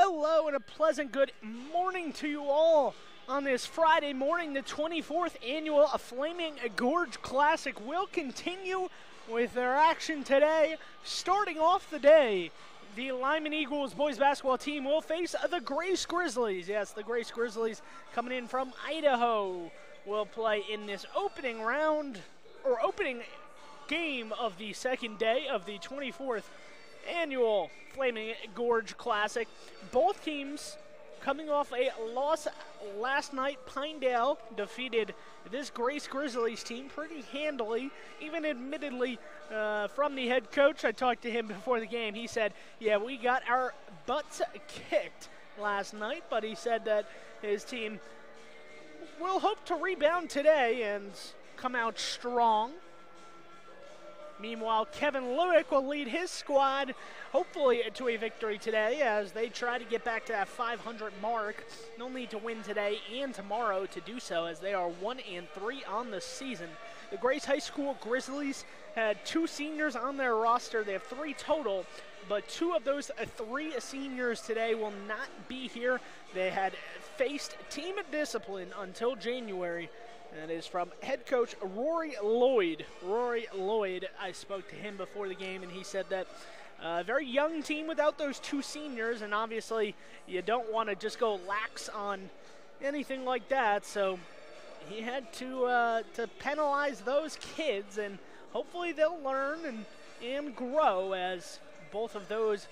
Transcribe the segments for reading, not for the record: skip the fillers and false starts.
Hello and a pleasant good morning to you all on this Friday morning. The 24th annual Flaming Gorge Classic will continue with their action today. Starting off the day, the Lyman Eagles boys basketball team will face the Grace Grizzlies. Yes, the Grace Grizzlies coming in from Idaho will play in this opening round, or opening game of the second day of the 24th annual Flaming Gorge Classic. Both teams coming off a loss last night. Pinedale defeated this Grace Grizzlies team pretty handily, even admittedly from the head coach. I talked to him before the game. He said, yeah, we got our butts kicked last night, but he said that his team will hope to rebound today and come out strong. Meanwhile, Kevin Lueck will lead his squad, hopefully, to a victory today as they try to get back to that 500 mark. They'll need to win today and tomorrow to do so, as they are 1-3 on the season. The Grace High School Grizzlies had 2 seniors on their roster. They have 3 total, but 2 of those 3 seniors today will not be here. They had faced team discipline until January. That is from head coach Rory Lloyd. Rory Lloyd, I spoke to him before the game, and he said that a very young team without those 2 seniors, and obviously you don't want to just go lax on anything like that, so he had to penalize those kids, and hopefully they'll learn and grow, as both of those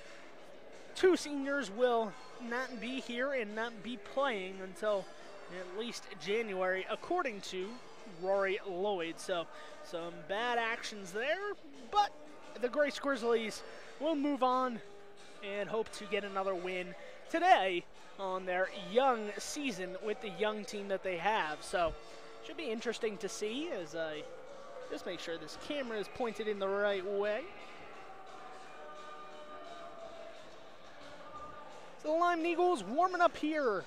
2 seniors will not be here and not be playing until at least January, according to Rory Lloyd. So some bad actions there, but the Grace Grizzlies will move on and hope to get another win today on their young season with the young team that they have. So should be interesting to see, as I just make sure this camera is pointed in the right way. So the Lyman Eagles warming up here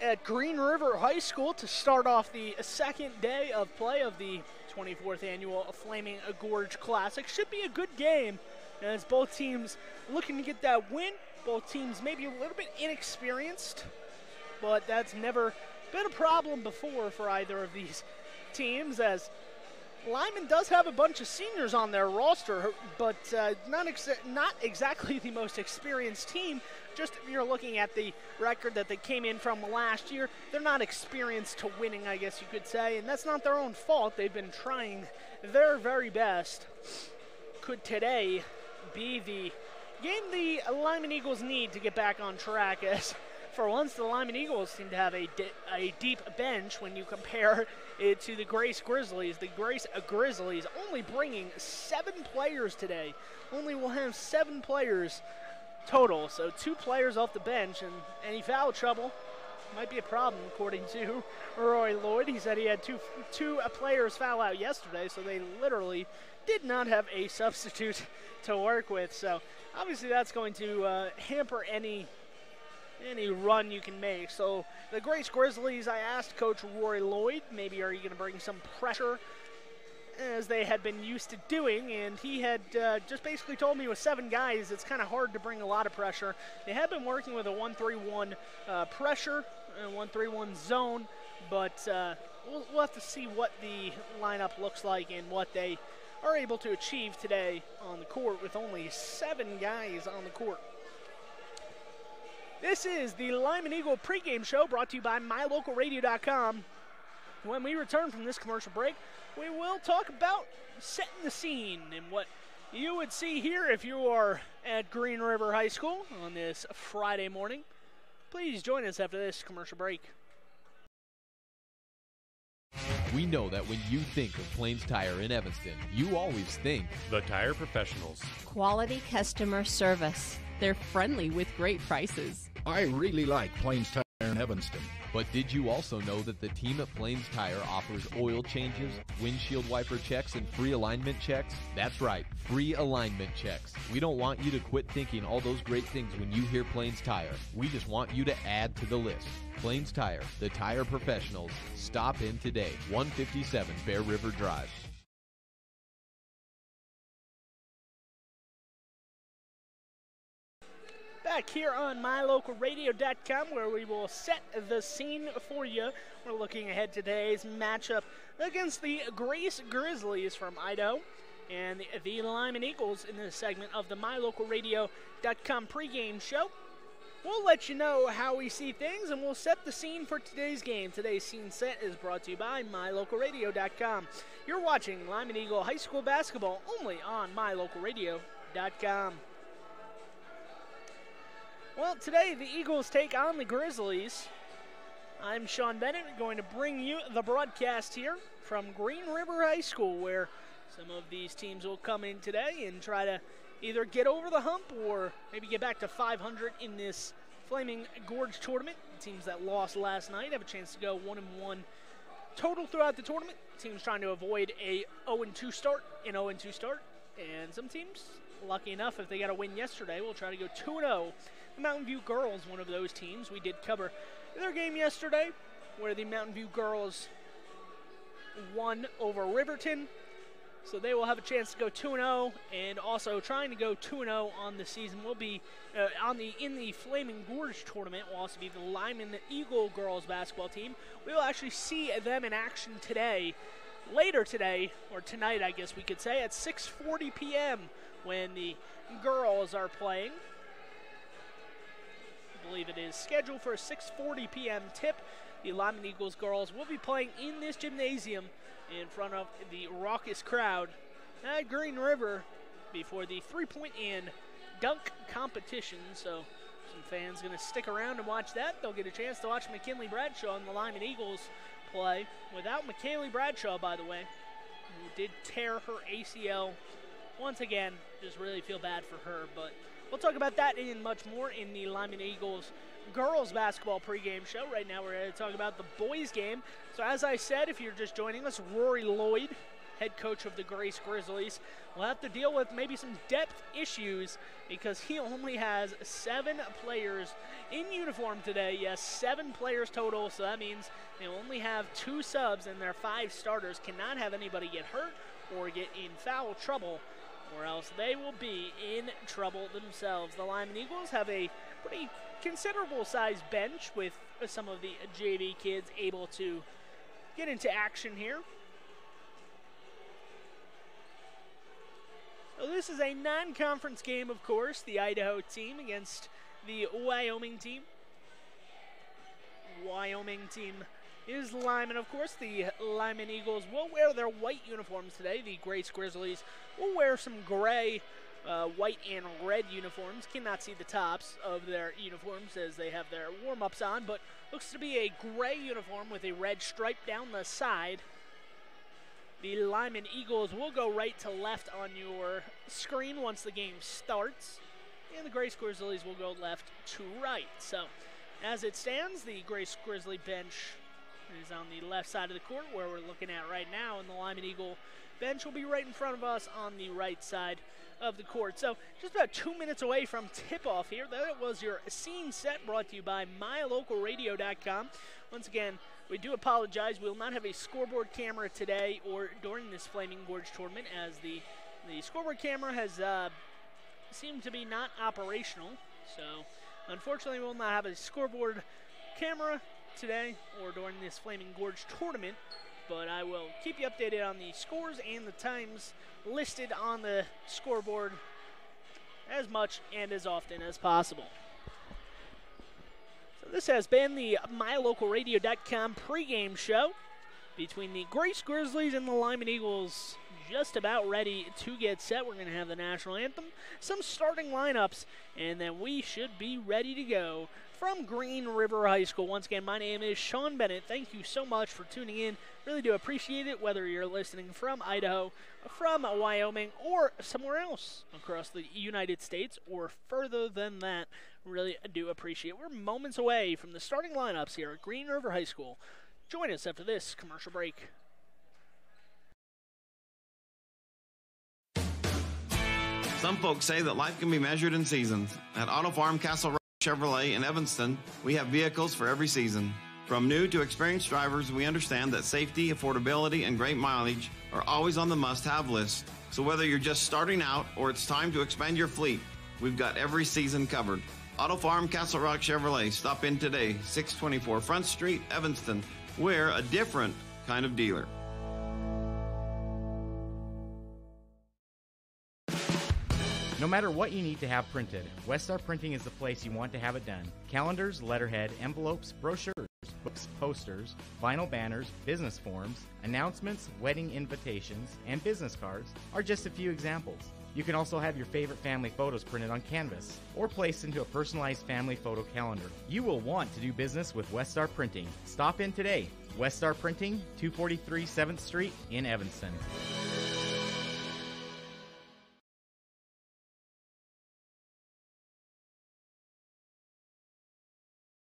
at Green River High School to start off the second day of play of the 24th annual Flaming Gorge Classic. Should be a good game, as both teams looking to get that win. Both teams maybe a little bit inexperienced, but that's never been a problem before for either of these teams, as Lyman does have a bunch of seniors on their roster, but not exactly the most experienced team. Just if you're looking at the record that they came in from last year, they're not experienced to winning, I guess you could say, and that's not their own fault. They've been trying their very best. Could today be the game the Lyman Eagles need to get back on track, as for once the Lyman Eagles seem to have a deep bench when you compare it to the Grace Grizzlies. The Grace Grizzlies only bringing 7 players today. Only will have 7 players total, so 2 players off the bench, and any foul trouble might be a problem, according to Roy Lloyd. He said he had two players foul out yesterday, so they literally did not have a substitute to work with. So obviously that's going to hamper any run you can make. So the Grace Grizzlies, I asked Coach Rory Lloyd, maybe are you going to bring some pressure as they had been used to doing, and he had just basically told me with 7 guys it's kind of hard to bring a lot of pressure. They have been working with a 1-3-1 pressure and 1-3-1 zone, but we'll have to see what the lineup looks like and what they are able to achieve today on the court with only 7 guys on the court. This is the Lyman Eagle pregame show brought to you by MyLocalRadio.com. When we return from this commercial break, we will talk about setting the scene and what you would see here if you are at Green River High School on this Friday morning. Please join us after this commercial break. We know that when you think of Plains Tire in Evanston, you always think the Tire Professionals. Quality customer service. They're friendly with great prices. I really like Plains Tire in Evanston. But did you also know that the team at Plains Tire offers oil changes, windshield wiper checks, and free alignment checks? That's right, free alignment checks. We don't want you to quit thinking all those great things when you hear Plains Tire. We just want you to add to the list. Plains Tire, the Tire Professionals. Stop in today, 157 Bear River Drive. Back here on MyLocalRadio.com, where we will set the scene for you. We're looking ahead to today's matchup against the Grace Grizzlies from Idaho and the Lyman Eagles in this segment of the MyLocalRadio.com pregame show. We'll let you know how we see things, and we'll set the scene for today's game. Today's scene set is brought to you by MyLocalRadio.com. You're watching Lyman Eagle High School basketball only on MyLocalRadio.com. Well, today the Eagles take on the Grizzlies. I'm Sean Bennett, going to bring you the broadcast here from Green River High School, where some of these teams will come in today and try to either get over the hump or maybe get back to 500 in this Flaming Gorge tournament. Teams that lost last night have a chance to go 1-1 total throughout the tournament. Teams trying to avoid a 0-2 start, and some teams, lucky enough, if they got a win yesterday, will try to go 2-0. The Mountain View Girls, one of those teams. We did cover their game yesterday, where the Mountain View Girls won over Riverton. So they will have a chance to go 2-0, and also trying to go 2-0 on the season will be in the Flaming Gorge tournament. Will also be the Lyman Eagle girls basketball team. We will actually see them in action today, later today, or tonight, I guess we could say, at 6:40 p.m. when the girls are playing. I believe it is scheduled for a 6:40 p.m. tip. The Lyman Eagles girls will be playing in this gymnasium in front of the raucous crowd at Green River before the three-point and dunk competition. So some fans going to stick around and watch that. They'll get a chance to watch McKinley Bradshaw and the Lyman Eagles play. Without McKinley Bradshaw, by the way, who did tear her ACL once again. Just really feel bad for her. But we'll talk about that and much more in the Lyman Eagles girls basketball pregame show. Right now we're going to talk about the boys game. So as I said, if you're just joining us, Rory Lloyd, head coach of the Grace Grizzlies, will have to deal with maybe some depth issues because he only has 7 players in uniform today. Yes, 7 players total, so that means they only have 2 subs, and their 5 starters cannot have anybody get hurt or get in foul trouble, or else they will be in trouble themselves. The Lyman Eagles have a pretty considerable sized bench with some of the JV kids able to get into action here. So this is a non-conference game, of course, the Idaho team against the Wyoming team. Wyoming team is Lyman, of course. The Lyman Eagles will wear their white uniforms today. The Grace Grizzlies will wear some gray, white and red uniforms. Cannot see the tops of their uniforms as they have their warm-ups on, but looks to be a gray uniform with a red stripe down the side. The Lyman Eagles will go right to left on your screen once the game starts, and the Grace Grizzlies will go left to right. So, as it stands, the Grace Grizzly bench is on the left side of the court where we're looking at right now, and the Lyman Eagle bench will be right in front of us on the right side of the court. So just about 2 minutes away from tip-off here. That was your scene set brought to you by MyLocalRadio.com. Once again, we do apologize. We will not have a scoreboard camera today or during this Flaming Gorge tournament, as the scoreboard camera has seemed to be not operational. So unfortunately, we will not have a scoreboard camera today or during this Flaming Gorge tournament, but I will keep you updated on the scores and the times listed on the scoreboard as much and as often as possible. So this has been the MyLocalRadio.com pregame show between the Grace Grizzlies and the Lyman Eagles. Just about ready to get set. We're going to have the national anthem, some starting lineups, and then we should be ready to go from Green River High School. Once again, my name is Sean Bennett. Thank you so much for tuning in. Really do appreciate it, whether you're listening from Idaho, from Wyoming, or somewhere else across the United States, or further than that. Really do appreciate it. We're moments away from the starting lineups here at Green River High School. Join us after this commercial break. Some folks say that life can be measured in seasons. At Auto Farm Castle Rock Chevrolet in Evanston, we have vehicles for every season. From new to experienced drivers, we understand that safety, affordability, and great mileage are always on the must-have list. So whether you're just starting out or it's time to expand your fleet, we've got every season covered. Auto Farm Castle Rock Chevrolet. Stop in today, 624 Front Street, Evanston. We're a different kind of dealer. No matter what you need to have printed, Westar Printing is the place you want to have it done. Calendars, letterhead, envelopes, brochures, books, posters, vinyl banners, business forms, announcements, wedding invitations, and business cards are just a few examples. You can also have your favorite family photos printed on canvas or placed into a personalized family photo calendar. You will want to do business with Westar Printing. Stop in today. Westar Printing, 243 7th Street in Evanston.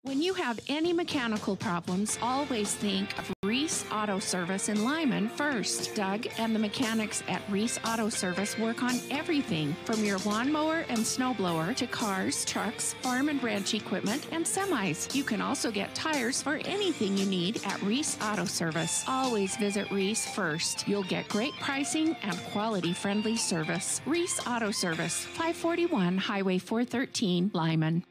When you have any mechanical problems, always think of Reese Auto Service in Lyman first. Doug and the mechanics at Reese Auto Service work on everything from your lawnmower and snowblower to cars, trucks, farm and ranch equipment, and semis. You can also get tires for anything you need at Reese Auto Service. Always visit Reese first. You'll get great pricing and quality-friendly service. Reese Auto Service, 541 Highway 413, Lyman.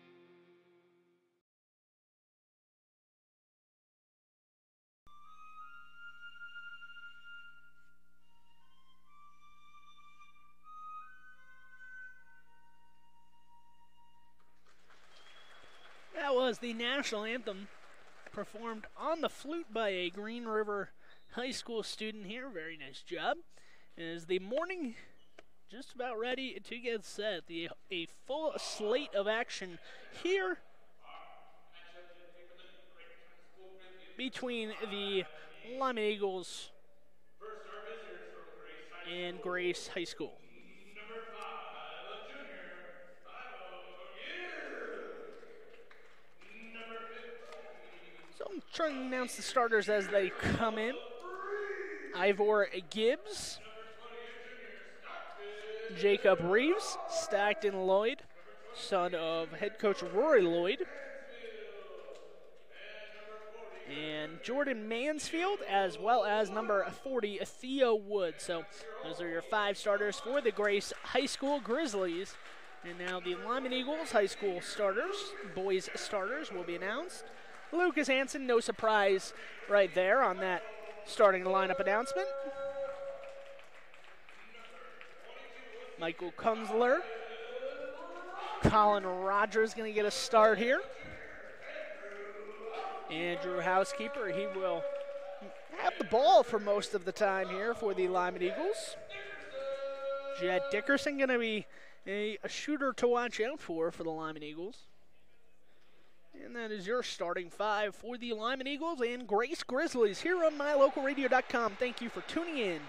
That was the national anthem performed on the flute by a Green River High School student here. Very nice job. Is the morning just about ready to get set? A full slate of action here between the Lyman Eagles and Grace High School. So I'm trying to announce the starters as they come in. Ivor Gibbs, Jacob Reeves, Stockton Lloyd, son of head coach Rory Lloyd, and Jordan Mansfield, as well as number 40, Theo Wood. So those are your 5 starters for the Grace High School Grizzlies. And now the Lyman Eagles High School starters, boys starters, will be announced. Lucas Hansen, no surprise right there on that starting lineup announcement. Michael Kunzler. Colin Rogers going to get a start here. Andrew Housekeeper, he will have the ball for most of the time here for the Lyman Eagles. Jed Dickerson going to be a shooter to watch out for the Lyman Eagles. And that is your starting 5 for the Lyman Eagles and Grace Grizzlies here on MyLocalRadio.com. Thank you for tuning in.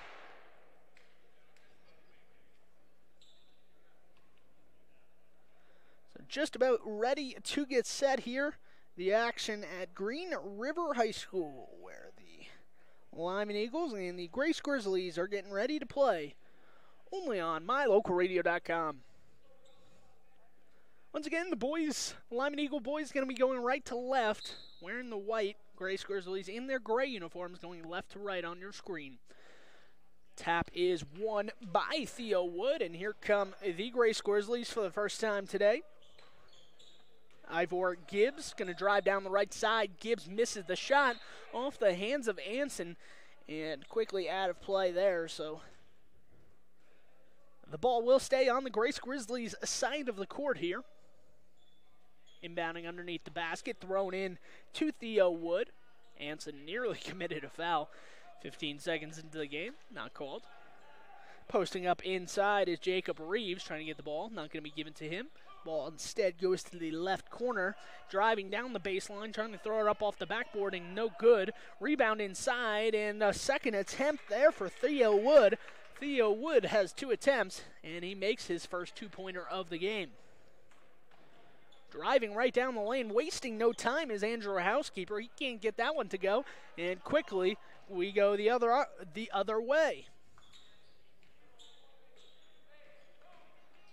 So just about ready to get set here. The action at Green River High School, where the Lyman Eagles and the Grace Grizzlies are getting ready to play. Only on MyLocalRadio.com. Once again, the boys, Lyman Eagle boys, going to be going right to left, wearing the white. Grace Grizzlies in their gray uniforms going left to right on your screen. Tap is won by Theo Wood, and here come the Grace Grizzlies for the first time today. Ivor Gibbs going to drive down the right side. Gibbs misses the shot off the hands of Anson and quickly out of play there. So the ball will stay on the Grace Grizzlies side of the court here. Inbounding underneath the basket, thrown in to Theo Wood. Anson nearly committed a foul. 15 seconds into the game, not called. Posting up inside is Jacob Reeves trying to get the ball. Not going to be given to him. Ball instead goes to the left corner. Driving down the baseline, trying to throw it up off the backboard, and no good. Rebound inside, and a second attempt there for Theo Wood. Theo Wood has 2 attempts, and he makes his first 2-pointer of the game. Driving right down the lane, wasting no time is Andrew Housekeeper. He can't get that one to go, and quickly we go the other way.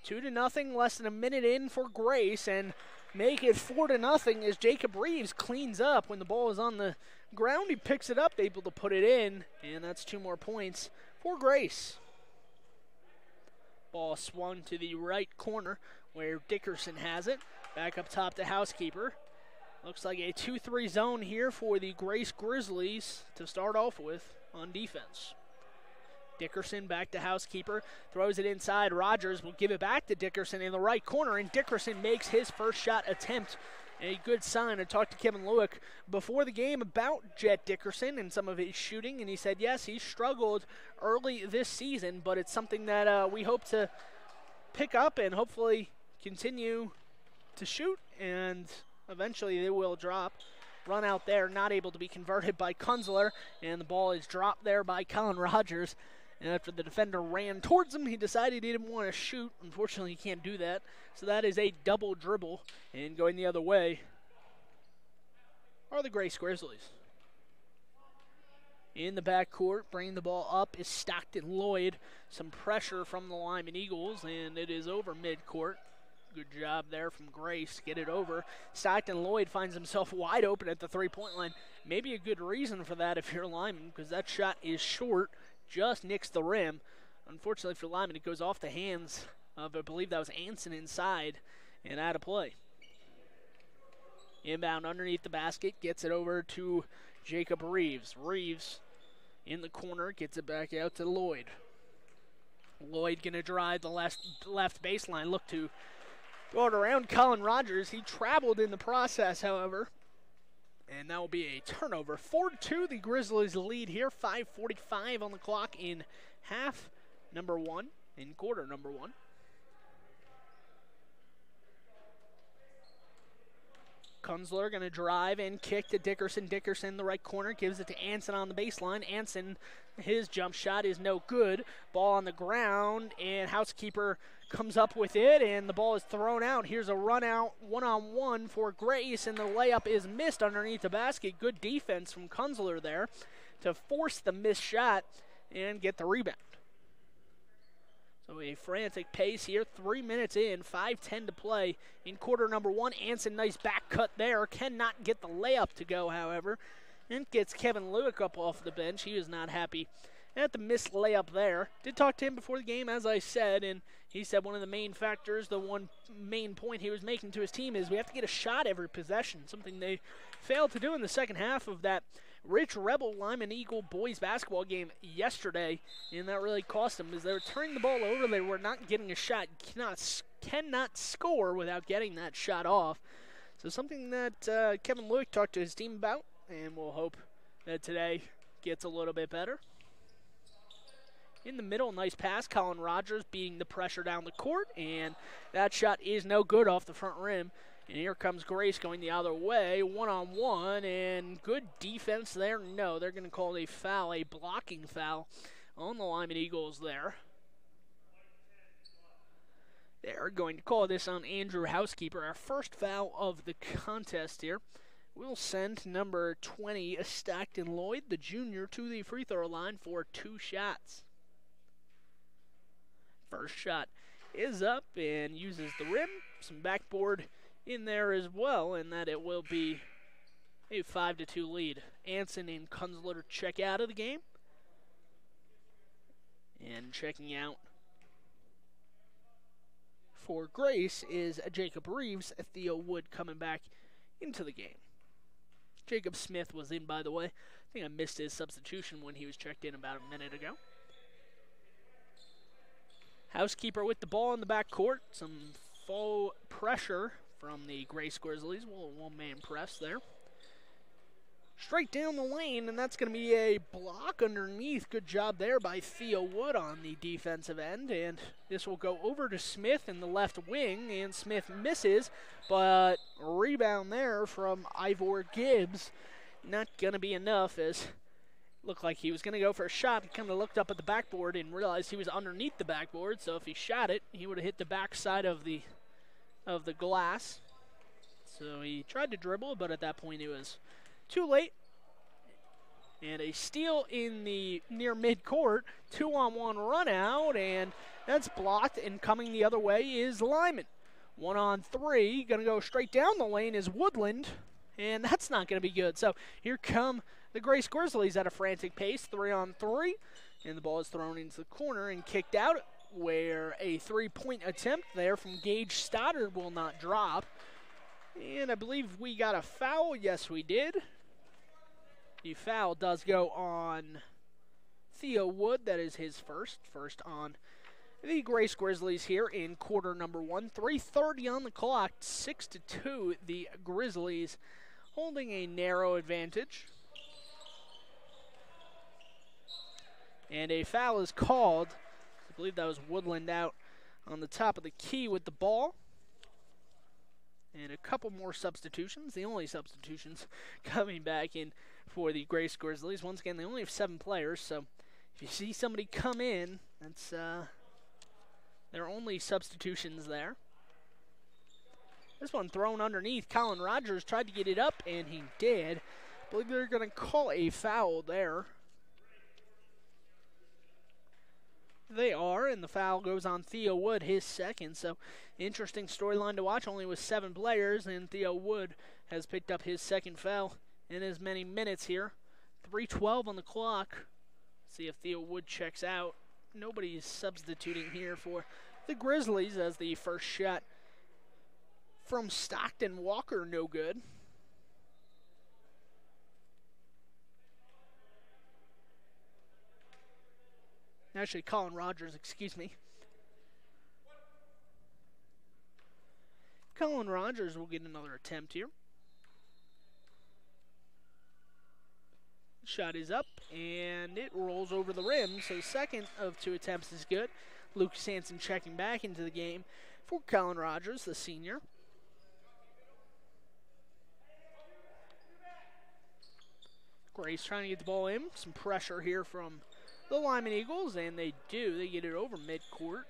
2-0, less than a minute in for Grace, and make it 4-0 as Jacob Reeves cleans up. When the ball is on the ground, he picks it up, able to put it in, and that's 2 more points for Grace. Ball swung to the right corner. where Dickerson has it. Back up top to Housekeeper. Looks like a 2-3 zone here for the Grace Grizzlies to start off with on defense. Dickerson back to Housekeeper, throws it inside. Rogers will give it back to Dickerson in the right corner, and Dickerson makes his first shot attempt. A good sign. I talked to Kevin Lueck before the game about Jet Dickerson and some of his shooting, and he said, yes, he struggled early this season, but it's something that we hope to pick up and hopefully continue to shoot, and eventually they will drop. Run out there, not able to be converted by Kunzler, and the ball is dropped there by Colin Rogers. And after the defender ran towards him, he decided he didn't want to shoot. Unfortunately, he can't do that. So that is a double dribble. And going the other way are the Grace Grizzlies. In the backcourt, bringing the ball up is Stockton Lloyd. Some pressure from the Lyman Eagles, and it is over midcourt. Good job there from Grace. Get it over. Stockton Lloyd finds himself wide open at the three-point line. Maybe a good reason for that if you're Lyman, because that shot is short. Just nicks the rim. Unfortunately for Lyman, it goes off the hands of, I believe that was Anson inside and out of play. Inbound underneath the basket, gets it over to Jacob Reeves. Reeves in the corner, gets it back out to Lloyd. Lloyd going to drive the left baseline, look to throw it around Colin Rogers. He traveled in the process, however. And that will be a turnover. 4-2, the Grizzlies lead here. 5:45 on the clock in half number one, in quarter number one. Kunzler going to drive and kick to Dickerson. Dickerson in the right corner, gives it to Anson on the baseline. Anson, his jump shot is no good. Ball on the ground, and Housekeeper comes up with it, and the ball is thrown out. Here's a run out, one-on-one for Grace, and the layup is missed underneath the basket. Good defense from Kunzler there to force the missed shot and get the rebound. So a frantic pace here, 3 minutes in, 5:10 to play in quarter number one. Anson, nice back cut there. Cannot get the layup to go, however. And gets Kevin Lueck up off the bench. He was not happy at the missed layup there. Did talk to him before the game, as I said, and he said one of the main factors, the one main point he was making to his team is we have to get a shot every possession, something they failed to do in the second half of that Rich Rebel Lyman Eagle boys basketball game yesterday, and that really cost them as they were turning the ball over. They were not getting a shot, cannot score without getting that shot off. So something that Kevin Lueck talked to his team about, and we'll hope that today gets a little bit better. In the middle, nice pass. Colin Rogers beating the pressure down the court, and that shot is no good off the front rim. And here comes Grace going the other way, one-on-one, and good defense there. No, they're going to call a foul, a blocking foul on the Lyman Eagles there. They're going to call this on Andrew Housekeeper, our first foul of the contest here. We'll send number 20, Stockton Lloyd, the junior, to the free throw line for 2 shots. First shot is up and uses the rim. Some backboard in there as well, and that it will be a 5-2 lead. Anson and Kunzler check out of the game. And checking out for Grace is Jacob Reeves. Theo Wood coming back into the game. Jacob Smith was in, by the way. I think I missed his substitution when he was checked in about a minute ago. Housekeeper with the ball in the backcourt. Some faux pressure from the Grace Grizzlies. One-man press there. Straight down the lane, and that's going to be a block underneath. Good job there by Theo Wood on the defensive end. And this will go over to Smith in the left wing, and Smith misses, but rebound there from Ivor Gibbs. Not going to be enough, as looked like he was going to go for a shot. He kind of looked up at the backboard and realized he was underneath the backboard, so if he shot it, he would have hit the backside of the glass. So he tried to dribble, but at that point it was too late. And a steal in the near midcourt, 2-on-1 run out, and that's blocked, and coming the other way is Lyman. 1-on-3, going to go straight down the lane is Woodland, and that's not going to be good. So here come the Grace Grizzlies at a frantic pace, 3-on-3, and the ball is thrown into the corner and kicked out. where a three-point attempt there from Gage Stoddard will not drop. And I believe we got a foul. Yes, we did. The foul does go on Theo Wood. That is his first on the Grace Grizzlies here in quarter number 1. 3:30 on the clock, 6-2. The Grizzlies holding a narrow advantage. And a foul is called. I believe that was Woodland out on the top of the key with the ball. And a couple more substitutions. The only substitutions coming back in for the Grace Grizzlies. Once again, they only have 7 players, so if you see somebody come in, that's their only substitutions there. This one thrown underneath. Colin Rogers tried to get it up, and he did. I believe they're going to call a foul there. They are, and the foul goes on Theo Wood, his second. So, interesting storyline to watch. Only with 7 players, and Theo Wood has picked up his second foul in as many minutes here. 3:12 on the clock. See if Theo Wood checks out. Nobody's substituting here for the Grizzlies, as the first shot from Stockton Walker, no good. Actually, Colin Rogers, excuse me. Colin Rogers will get another attempt here. Shot is up, and it rolls over the rim, so second of 2 attempts is good. Lucas Hansen checking back into the game for Colin Rogers, the senior. Grace trying to get the ball in. Some pressure here from the Lyman Eagles, and they do. They get it over midcourt.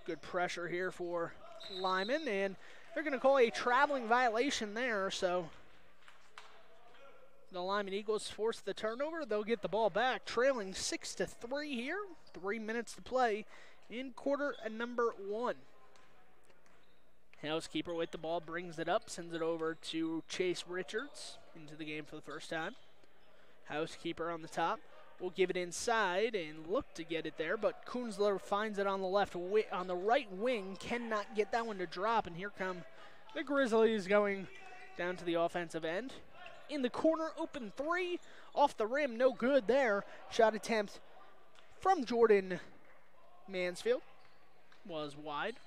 Good pressure here for Lyman, and they're going to call a traveling violation there, so the Lyman Eagles force the turnover. They'll get the ball back, trailing 6-3 here. 3 minutes to play in quarter number 1. Housekeeper with the ball, brings it up, sends it over to Chase Richards into the game for the first time. Housekeeper on the top will give it inside and look to get it there, but Kunzler finds it on the right wing, cannot get that one to drop, and here come the Grizzlies going down to the offensive end. In the corner, open 3, off the rim, no good there. Shot attempt from Jordan Mansfield was wide.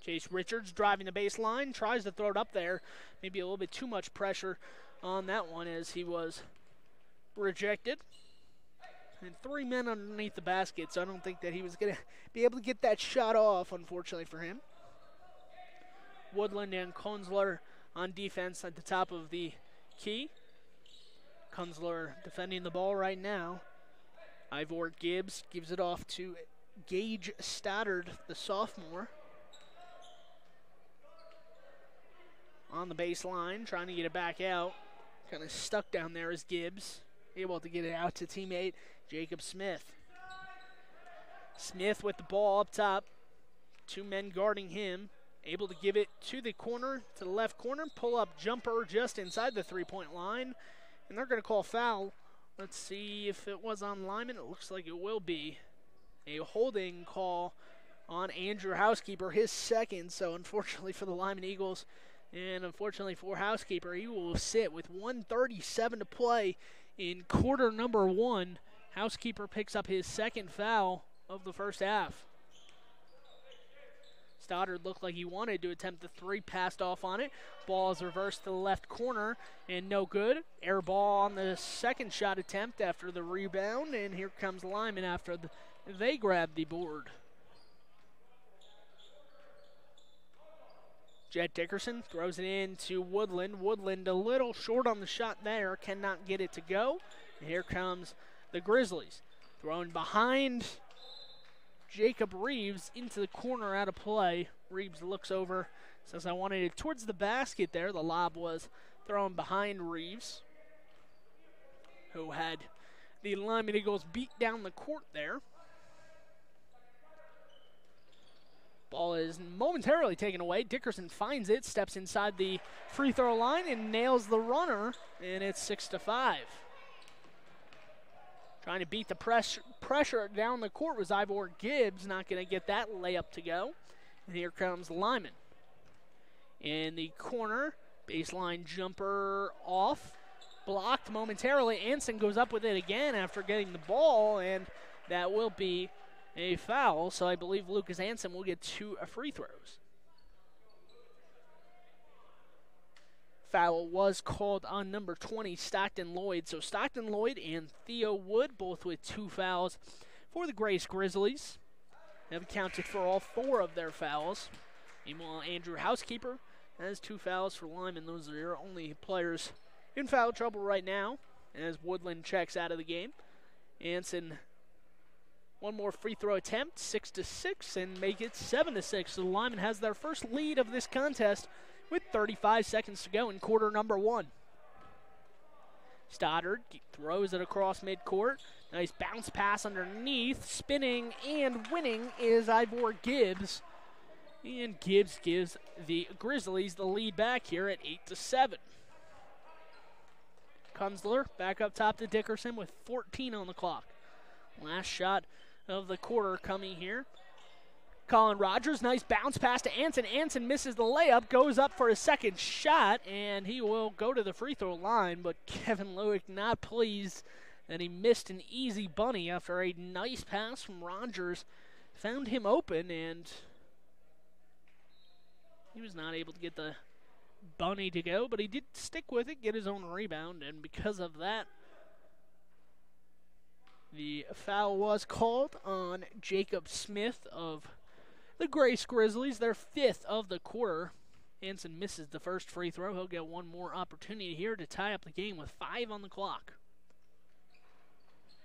Chase Richards driving the baseline, tries to throw it up there. Maybe a little bit too much pressure on that one as he was rejected. And 3 men underneath the basket, so I don't think that he was going to be able to get that shot off, unfortunately for him. Woodland and Kunzler on defense at the top of the key. Kunzler defending the ball right now. Ivor Gibbs gives it off to Gage Stoddard, the sophomore. On the baseline, trying to get it back out. Kind of stuck down there is Gibbs. Able to get it out to teammate Jacob Smith. Smith with the ball up top. 2 men guarding him. Able to give it to the corner, to the left corner. Pull up jumper just inside the 3-point line. And they're going to call foul. Let's see if it was on Lyman. It looks like it will be. A holding call on Andrew Housekeeper, his second. So unfortunately for the Lyman Eagles, and unfortunately for Housekeeper, he will sit with 1:37 to play in quarter number 1. Housekeeper picks up his second foul of the first half. Stoddard looked like he wanted to attempt the 3, passed off on it. Ball is reversed to the left corner, and no good. Air ball on the second shot attempt after the rebound, and here comes Lyman after they grab the board. Jet Dickerson throws it in to Woodland. Woodland a little short on the shot there, cannot get it to go. And here comes the Grizzlies. Thrown behind Jacob Reeves into the corner, out of play. Reeves looks over, says I wanted it towards the basket there. The lob was thrown behind Reeves, who had the Lyman Eagles beat down the court there. Ball is momentarily taken away. Dickerson finds it, steps inside the free throw line, and nails the runner, and it's 6-5. Trying to beat the pressure down the court was Ivor Gibbs. Not going to get that layup to go. And here comes Lyman. In the corner, baseline jumper off. Blocked momentarily. Anson goes up with it again after getting the ball, and that will be a foul. So I believe Lucas Anson will get 2 free throws. Foul was called on number 20, Stockton Lloyd. So Stockton Lloyd and Theo Wood, both with 2 fouls for the Grace Grizzlies. Have accounted for all 4 of their fouls. Meanwhile, Andrew Housekeeper has 2 fouls for Lyman. Those are your only players in foul trouble right now as Woodland checks out of the game. Anson, 1 more free throw attempt, 6-6, and make it 7-6. So Lyman has their first lead of this contest with 35 seconds to go in quarter number 1. Stoddard throws it across midcourt. Nice bounce pass underneath. Spinning and winning is Ivor Gibbs. And Gibbs gives the Grizzlies the lead back here at 8-7. Kunzler back up top to Dickerson with 14 on the clock. Last shot of the quarter coming here. Colin Rogers, nice bounce pass to Anson. Anson misses the layup, goes up for a second shot, and he will go to the free throw line, but Kevin Lueck not pleased that he missed an easy bunny after a nice pass from Rogers. Found him open, and he was not able to get the bunny to go, but he did stick with it, get his own rebound, and because of that, the foul was called on Jacob Smith of the Grace Grizzlies, their 5th of the quarter. Anson misses the first free throw. He'll get 1 more opportunity here to tie up the game with 5 on the clock.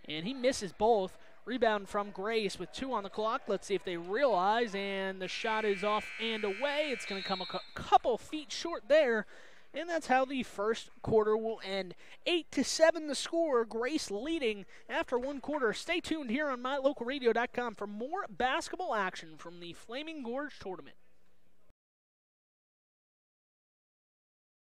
And he misses both. Rebound from Grace with 2 on the clock. Let's see if they realize, and the shot is off and away. It's going to come a couple feet short there, and that's how the first quarter will end. 8-7 the score, Grace leading after 1 quarter. Stay tuned here on MyLocalRadio.com for more basketball action from the Flaming Gorge tournament.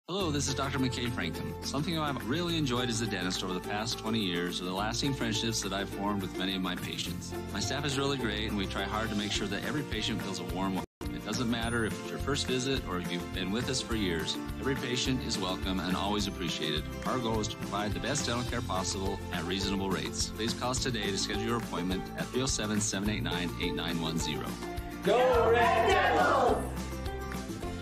Hello, this is Dr. McKay Franklin. Something I've really enjoyed as a dentist over the past 20 years are the lasting friendships that I've formed with many of my patients. My staff is really great, and we try hard to make sure that every patient feels a warm welcome. It doesn't matter if it's your first visit or if you've been with us for years. Every patient is welcome and always appreciated. Our goal is to provide the best dental care possible at reasonable rates. Please call us today to schedule your appointment at 307-789-8910. Go Red Devils!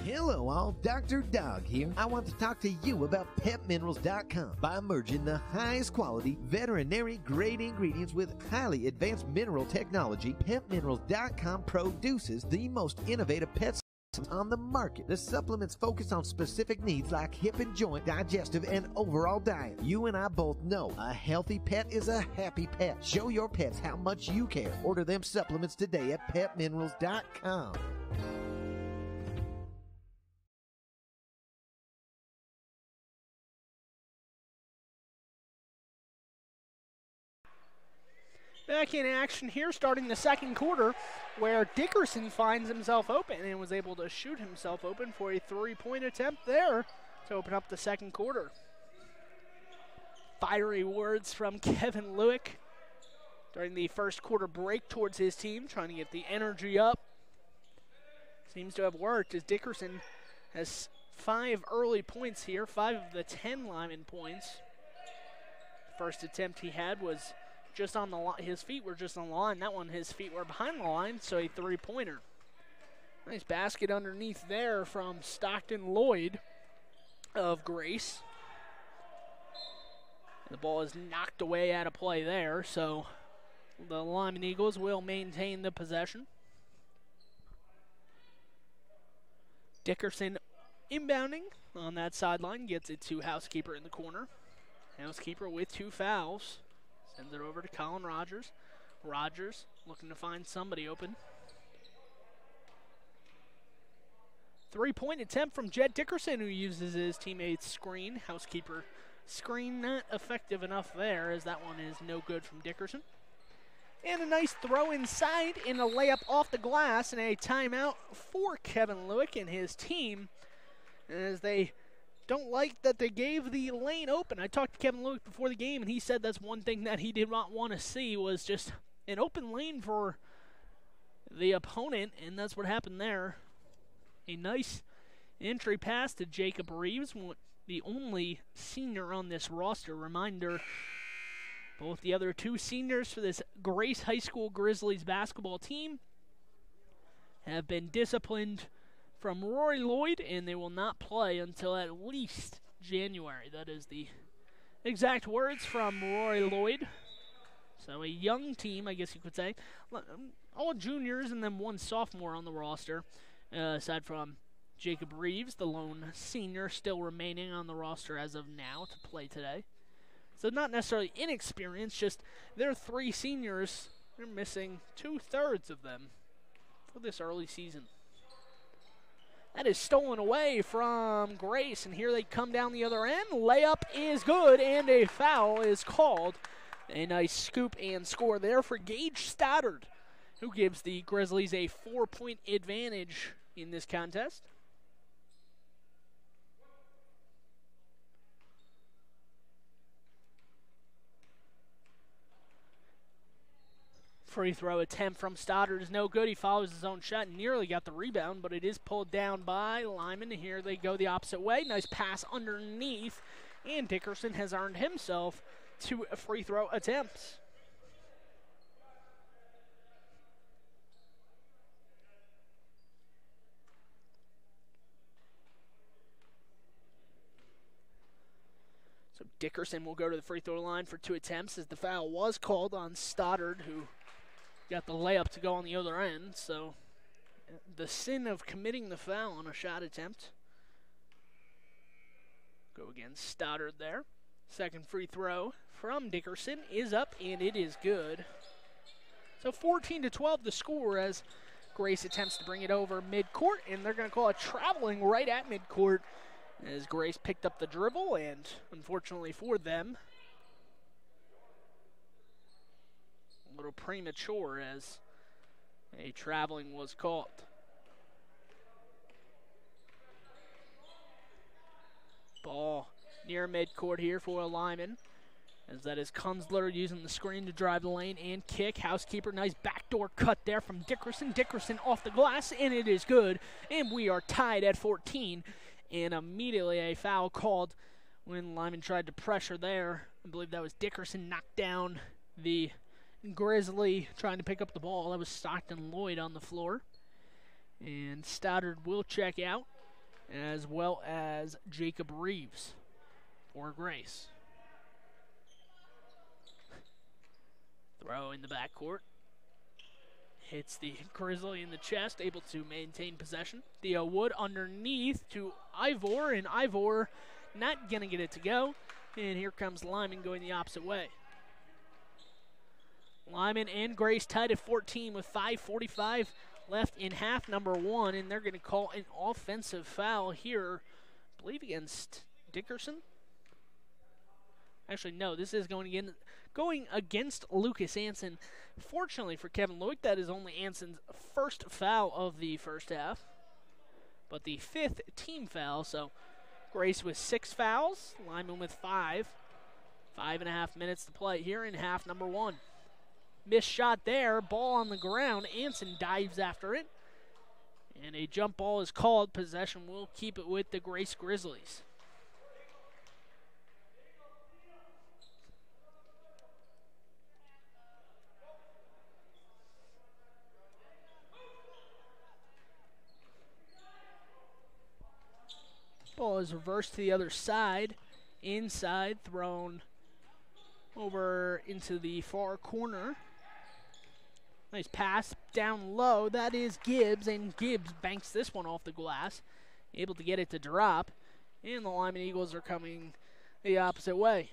Hello all, Dr. Dog here. I want to talk to you about PetMinerals.com. By merging the highest quality veterinary grade ingredients with highly advanced mineral technology, PetMinerals.com produces the most innovative pet supplements on the market. The supplements focus on specific needs like hip and joint, digestive, and overall diet. You and I both know a healthy pet is a happy pet. Show your pets how much you care. Order them supplements today at PetMinerals.com. Back in action here, starting the second quarter, where Dickerson finds himself open and was able to shoot himself open for a 3-point attempt there to open up the second quarter. Fiery words from Kevin Lueck during the first quarter break towards his team, trying to get the energy up. Seems to have worked as Dickerson has 5 early points here, 5 of the 10 Lyman points. First attempt he had was just on the line. His feet were just on the line. That one, his feet were behind the line, so a 3-pointer. Nice basket underneath there from Stockton Lloyd of Grace. The ball is knocked away out of play there, so the Lyman Eagles will maintain the possession. Dickerson inbounding on that sideline, gets it to Housekeeper in the corner. Housekeeper with 2 fouls. Sends it over to Colin Rogers. Rogers looking to find somebody open. 3-point attempt from Jed Dickerson, who uses his teammate's screen. Housekeeper screen not effective enough there, as that one is no good from Dickerson. And a nice throw inside and a layup off the glass, and a timeout for Kevin Lueck and his team as they don't like that they gave the lane open. I talked to Kevin Lueck before the game, and he said that's one thing that he did not want to see was just an open lane for the opponent, and that's what happened there. A nice entry pass to Jacob Reeves, the only senior on this roster. Reminder, both the other two seniors for this Grace High School Grizzlies basketball team have been disciplined from Rory Lloyd, and they will not play until at least January. That is the exact words from Rory Lloyd. So a young team, I guess you could say. All juniors and then one sophomore on the roster, aside from Jacob Reeves, the lone senior, still remaining on the roster as of now to play today. So not necessarily inexperienced, just their three seniors, they're missing 2/3 of them for this early season. That is stolen away from Grace, and here they come down the other end. Layup is good, and a foul is called. A nice scoop and score there for Gage Stoddard, who gives the Grizzlies a 4-point advantage in this contest. Free throw attempt from Stoddard is no good. He follows his own shot and nearly got the rebound, but it is pulled down by Lyman. Here they go the opposite way. Nice pass underneath, and Dickerson has earned himself 2 free throw attempts. So Dickerson will go to the free throw line for 2 attempts as the foul was called on Stoddard, who got the layup to go on the other end. So the sin of committing the foul on a shot attempt. Go against Stoddard there. Second free throw from Dickerson is up, and it is good. So 14-12 the score as Grace attempts to bring it over midcourt, and they're going to call it traveling right at midcourt as Grace picked up the dribble, and unfortunately for them, a little premature as a traveling was called. Ball near midcourt here for Lyman, as that is Kunzler using the screen to drive the lane and kick. Housekeeper, nice backdoor cut there from Dickerson. Dickerson off the glass, and it is good. And we are tied at 14, and immediately a foul called when Lyman tried to pressure there. I believe that was Dickerson knocked down the Grizzly trying to pick up the ball. That was Stockton Lloyd on the floor. And Stoddard will check out, as well as Jacob Reeves for Grace. Throw in the backcourt. Hits the Grizzly in the chest, able to maintain possession. Theo Wood underneath to Ivor, and Ivor not going to get it to go. And here comes Lyman going the opposite way. Lyman and Grace tied at 14 with 5:45 left in half number 1, and they're going to call an offensive foul here, I believe against Dickerson. Actually, no, this is going against Lucas Anson. Fortunately for Kevin Lueck, that is only Anson's first foul of the first half, but the 5th team foul. So Grace with 6 fouls, Lyman with 5. 5.5 minutes to play here in half number 1. Missed shot there, ball on the ground. Anson dives after it, and a jump ball is called. Possession will keep it with the Grace Grizzlies. Ball is reversed to the other side. Inside, thrown over into the far corner. Nice pass down low. That is Gibbs, and Gibbs banks this one off the glass. Able to get it to drop. And the Lyman Eagles are coming the opposite way.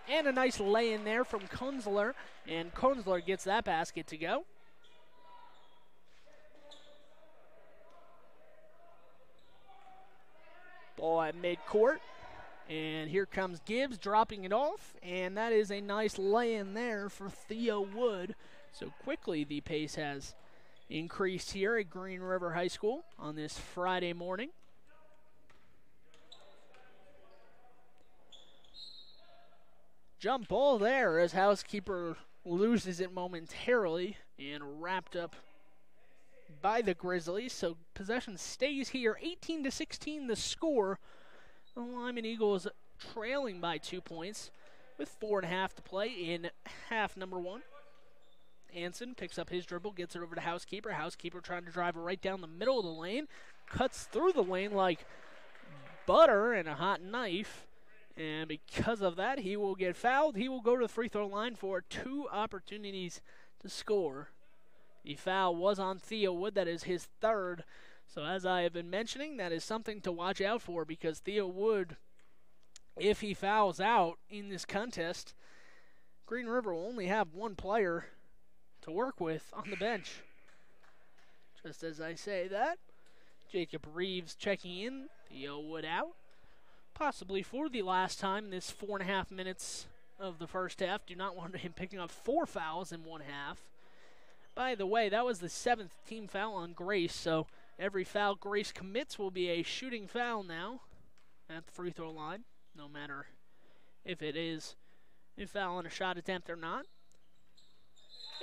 And a nice lay-in there from Kunzler, and Kunzler gets that basket to go. Ball at midcourt, and here comes Gibbs dropping it off, and that is a nice lay-in there for Theo Wood. So quickly the pace has increased here at Green River High School on this Friday morning. Jump ball there as Housekeeper loses it momentarily and wrapped up by the Grizzlies. So possession stays here. 18-16 the score. The Lyman Eagles trailing by 2 points with 4.5 to play in half number one. Anson picks up his dribble, gets it over to Housekeeper. Housekeeper trying to drive it right down the middle of the lane. Cuts through the lane like butter and a hot knife. And because of that, he will get fouled. He will go to the free throw line for 2 opportunities to score. The foul was on Theo Wood. That is his 3rd. So as I have been mentioning, that is something to watch out for, because Theo Wood, if he fouls out in this contest, Green River will only have 1 player to work with on the bench. Just as I say that, Jacob Reeves checking in, Theo Wood out. Possibly for the last time in this 4.5 minutes of the first half. Do not want him picking up 4 fouls in 1 half. By the way, that was the 7th team foul on Grace, so every foul Grace commits will be a shooting foul now at the free throw line, no matter if it is a foul on a shot attempt or not.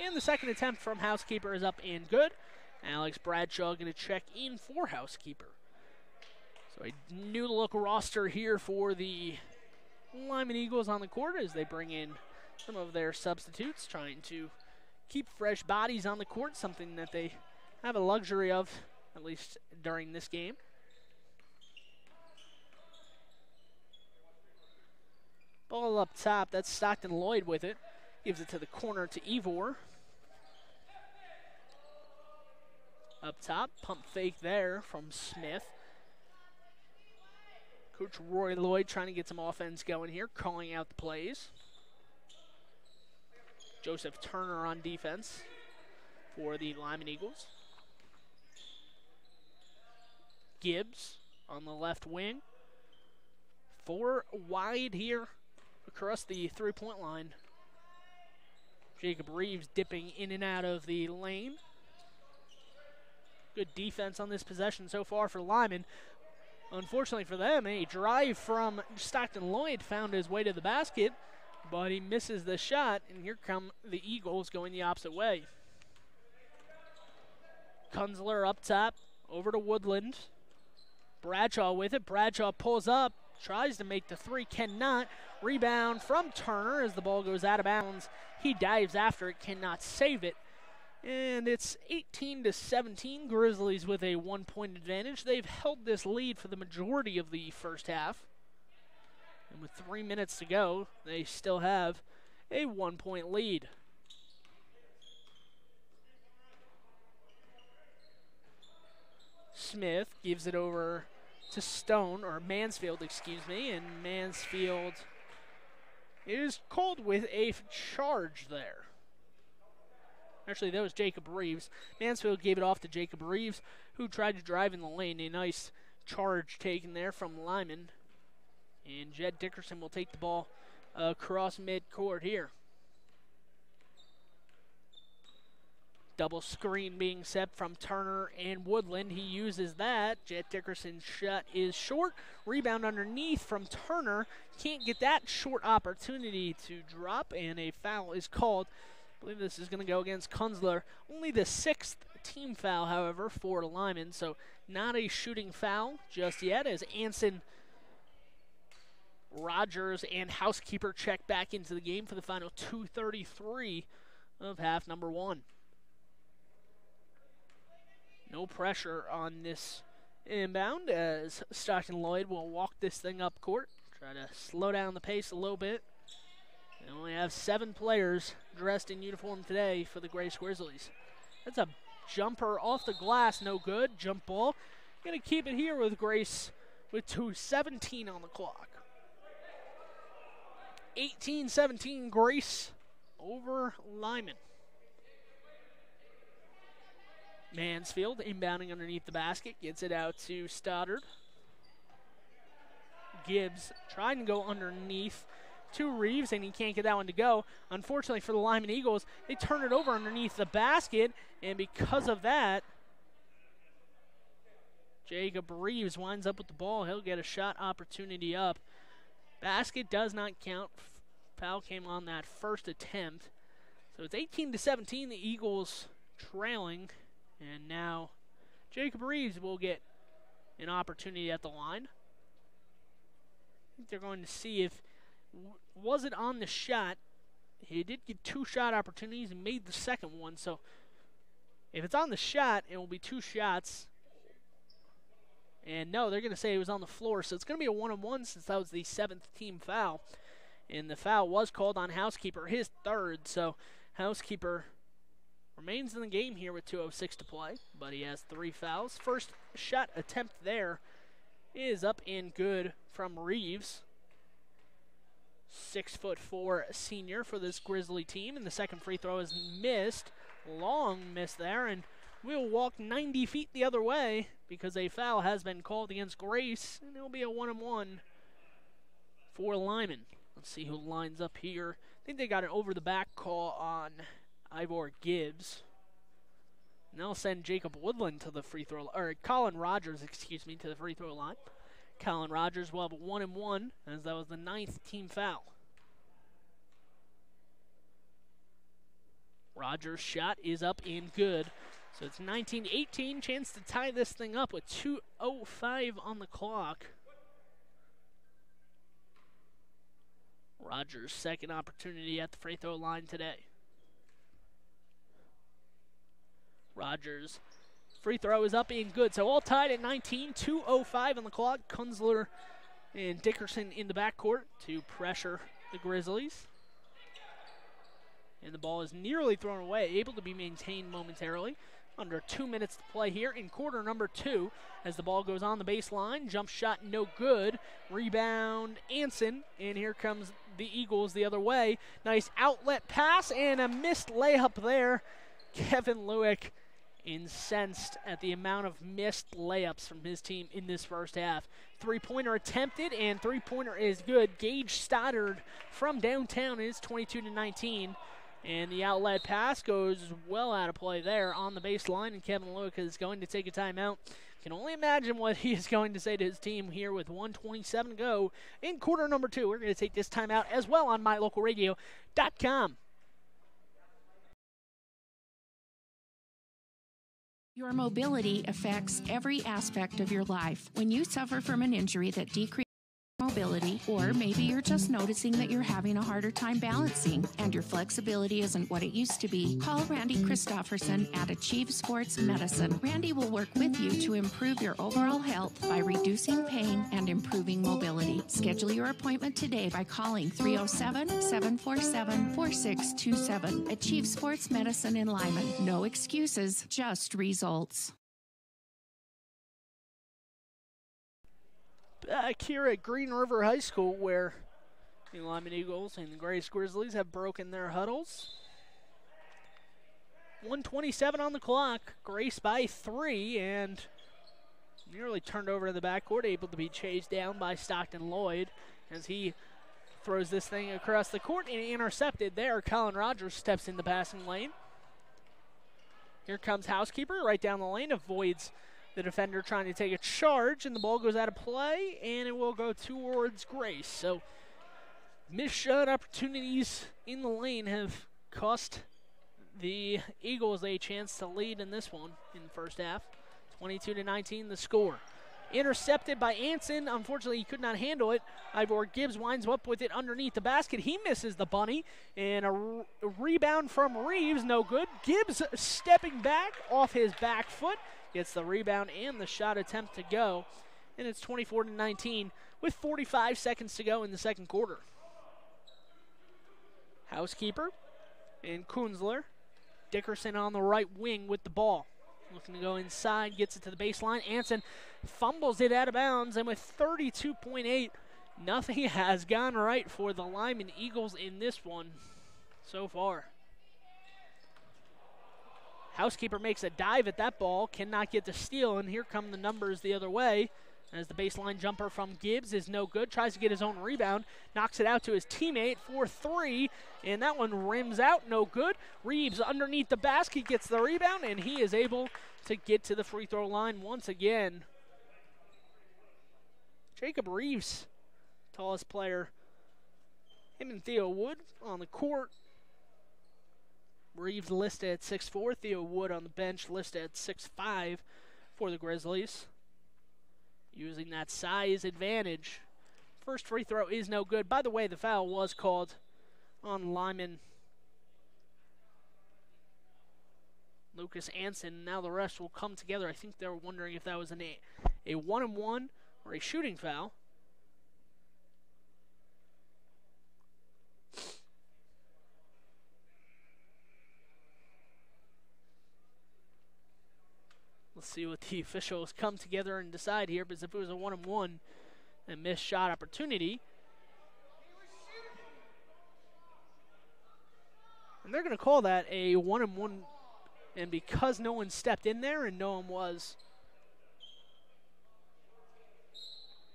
And the second attempt from Housekeeper is up and good. Alex Bradshaw going to check in for Housekeeper. So a new look roster here for the Lyman Eagles on the court as they bring in some of their substitutes, trying to keep fresh bodies on the court, something that they have a luxury of, at least during this game. Ball up top, that's Stockton Lloyd with it. Gives it to the corner to Ivor. Up top, pump fake there from Smith. Coach Roy Lloyd trying to get some offense going here, calling out the plays. Joseph Turner on defense for the Lyman Eagles. Gibbs on the left wing. 4 wide here across the three-point line. Jacob Reeves dipping in and out of the lane. Good defense on this possession so far for Lyman. Unfortunately for them, a drive from Stockton Lloyd found his way to the basket, but he misses the shot, and here come the Eagles going the opposite way. Kunzler up top, over to Woodland. Bradshaw with it. Bradshaw pulls up, tries to make the 3, cannot. Rebound from Turner as the ball goes out of bounds. He dives after it, cannot save it. And it's 18-17, Grizzlies with a 1-point advantage. They've held this lead for the majority of the first half. And with 3 minutes to go, they still have a 1-point lead. Smith gives it over to Stone, or Mansfield, excuse me, and Mansfield is called with a charge there. Actually, that was Jacob Reeves. Mansfield gave it off to Jacob Reeves, who tried to drive in the lane. A nice charge taken there from Lyman. And Jed Dickerson will take the ball across midcourt here. Double screen being set from Turner and Woodland. He uses that. Jed Dickerson's shot is short. Rebound underneath from Turner. Can't get that short opportunity to drop, and a foul is called. I believe this is going to go against Kunzler. Only the 6th team foul, however, for Lyman, so not a shooting foul just yet as Anson, Rogers, and Housekeeper check back into the game for the final 2:33 of half number 1. No pressure on this inbound as Stockton Lloyd will walk this thing up court, try to slow down the pace a little bit. They only have 7 players dressed in uniform today for the Grace Grizzlies. That's a jumper off the glass, no good. Jump ball. Going to keep it here with Grace with 2:17 on the clock. 18-17 Grace over Lyman. Mansfield inbounding underneath the basket. Gets it out to Stoddard. Gibbs trying to go underneath to Reeves, and he can't get that one to go. Unfortunately for the Lyman Eagles, they turn it over underneath the basket, and because of that, Jacob Reeves winds up with the ball. He'll get a shot opportunity up. Basket does not count. Foul came on that first attempt. So it's 18-17, the Eagles trailing. And now Jacob Reeves will get an opportunity at the line. I think they're going to see if, was it on the shot? He did get 2 shot opportunities and made the second one. So if it's on the shot, it will be 2 shots. And no, they're going to say it was on the floor. So it's going to be a 1-on-1 since that was the 7th team foul. And the foul was called on Housekeeper, his 3rd. So Housekeeper remains in the game here with 2:06 to play. But he has 3 fouls. First shot attempt there is up and good from Reeves. 6'4" senior for this Grizzly team. And the second free throw is missed. Long miss there. And we'll walk 90 feet the other way because a foul has been called against Grace. And it'll be a 1-on-1 for Lyman. Let's see who lines up here. I think they got an over-the-back call on Ivor Gibbs. And they'll send Jacob Woodland to the free throw, or Colin Rogers, excuse me, to the free throw line. Colin Rogers will have a 1-and-1, as that was the 9th team foul. Rogers' shot is up and good. So it's 19-18, chance to tie this thing up with 2:05 on the clock. Rogers' second opportunity at the free throw line today. Rogers' free throw is up and good. So all tied at 19, 2:05 on the clock. Kunzler and Dickerson in the backcourt to pressure the Grizzlies. And the ball is nearly thrown away, able to be maintained momentarily. Under 2 minutes to play here in quarter number 2 as the ball goes on the baseline. Jump shot no good. Rebound Anson. And here comes the Eagles the other way. Nice outlet pass and a missed layup there. Kevin Lueck incensed at the amount of missed layups from his team in this first half. Three-pointer attempted and three-pointer is good. Gage Stoddard from downtown is 22-19. And the outlet pass goes well out of play there on the baseline, and Kevin Lueck is going to take a timeout. Can only imagine what he is going to say to his team here with 1:27 to go in quarter number 2. We're going to take this timeout as well on MyLocalRadio.com. Your mobility affects every aspect of your life. When you suffer from an injury that decreases mobility, or maybe you're just noticing that you're having a harder time balancing and your flexibility isn't what it used to be, call Randy Christofferson at Achieve Sports Medicine. Randy will work with you to improve your overall health by reducing pain and improving mobility. Schedule your appointment today by calling 307-747-4627. Achieve Sports Medicine in Lyman. No excuses, just results. Back here at Green River High School, where the Lyman Eagles and the Grace Grizzlies have broken their huddles. 1:27 on the clock. Grace by 3 and nearly turned over to the backcourt, able to be chased down by Stockton Lloyd as he throws this thing across the court and intercepted there. Colin Rogers steps in the passing lane. Here comes Housekeeper right down the lane, avoids the defender trying to take a charge, and the ball goes out of play, and it will go towards Grace. So missed shot opportunities in the lane have cost the Eagles a chance to lead in this one in the first half. 22-19 the score. Intercepted by Anson. Unfortunately, he could not handle it. Ivor Gibbs winds up with it underneath the basket. He misses the bunny, and a rebound from Reeves, no good. Gibbs stepping back off his back foot. Gets the rebound and the shot attempt to go. And it's 24-19 with 45 seconds to go in the second quarter. Housekeeper and Kunzler. Dickerson on the right wing with the ball. Looking to go inside, gets it to the baseline. Anson fumbles it out of bounds, and with 32.8, nothing has gone right for the Lyman Eagles in this one so far. Housekeeper makes a dive at that ball, cannot get the steal, and here come the numbers the other way as the baseline jumper from Gibbs is no good. Tries to get his own rebound, knocks it out to his teammate for 3, and that one rims out, no good. Reeves underneath the basket gets the rebound, and he is able to get to the free throw line once again. Jacob Reeves, tallest player Him and Theo Wood on the court. Reeves listed at 6'4". Theo Wood on the bench listed at 6'5" for the Grizzlies. Using that size advantage. First free throw is no good. By the way, the foul was called on Lyman Lucas Anson. Now the rest will come together. I think they were wondering if that was a one-and-one or a shooting foul. Let's see what the officials come together and decide here, because if it was a one-and-one and missed shot opportunity, and they're going to call that a one-and-one, and because no one stepped in there and no one was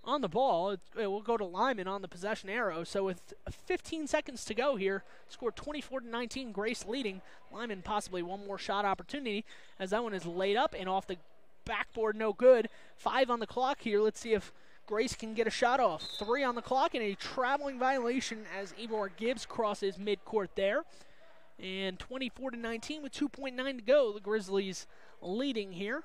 on the ball, it will go to Lyman on the possession arrow. So with 15 seconds to go here, score 24-19, Grace leading. Lyman possibly one more shot opportunity as that one is laid up and off the backboard, no good. 5 on the clock here. Let's see if Grace can get a shot off. 3 on the clock and a traveling violation as Ivor Gibbs crosses midcourt there. And 24-19 with 2.9 to go. The Grizzlies leading here.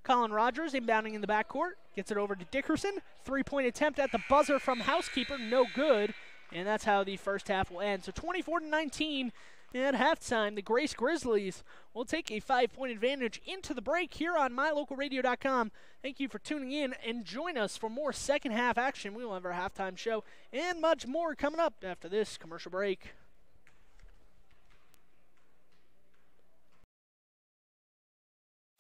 Colin Rogers inbounding in the backcourt. Gets it over to Dickerson. 3-point attempt at the buzzer from Housekeeper. No good. And that's how the first half will end. So 24-19 at halftime. The Grace Grizzlies will take a 5-point advantage into the break here on MyLocalRadio.com. Thank you for tuning in, and join us for more second half action. We will have our halftime show and much more coming up after this commercial break.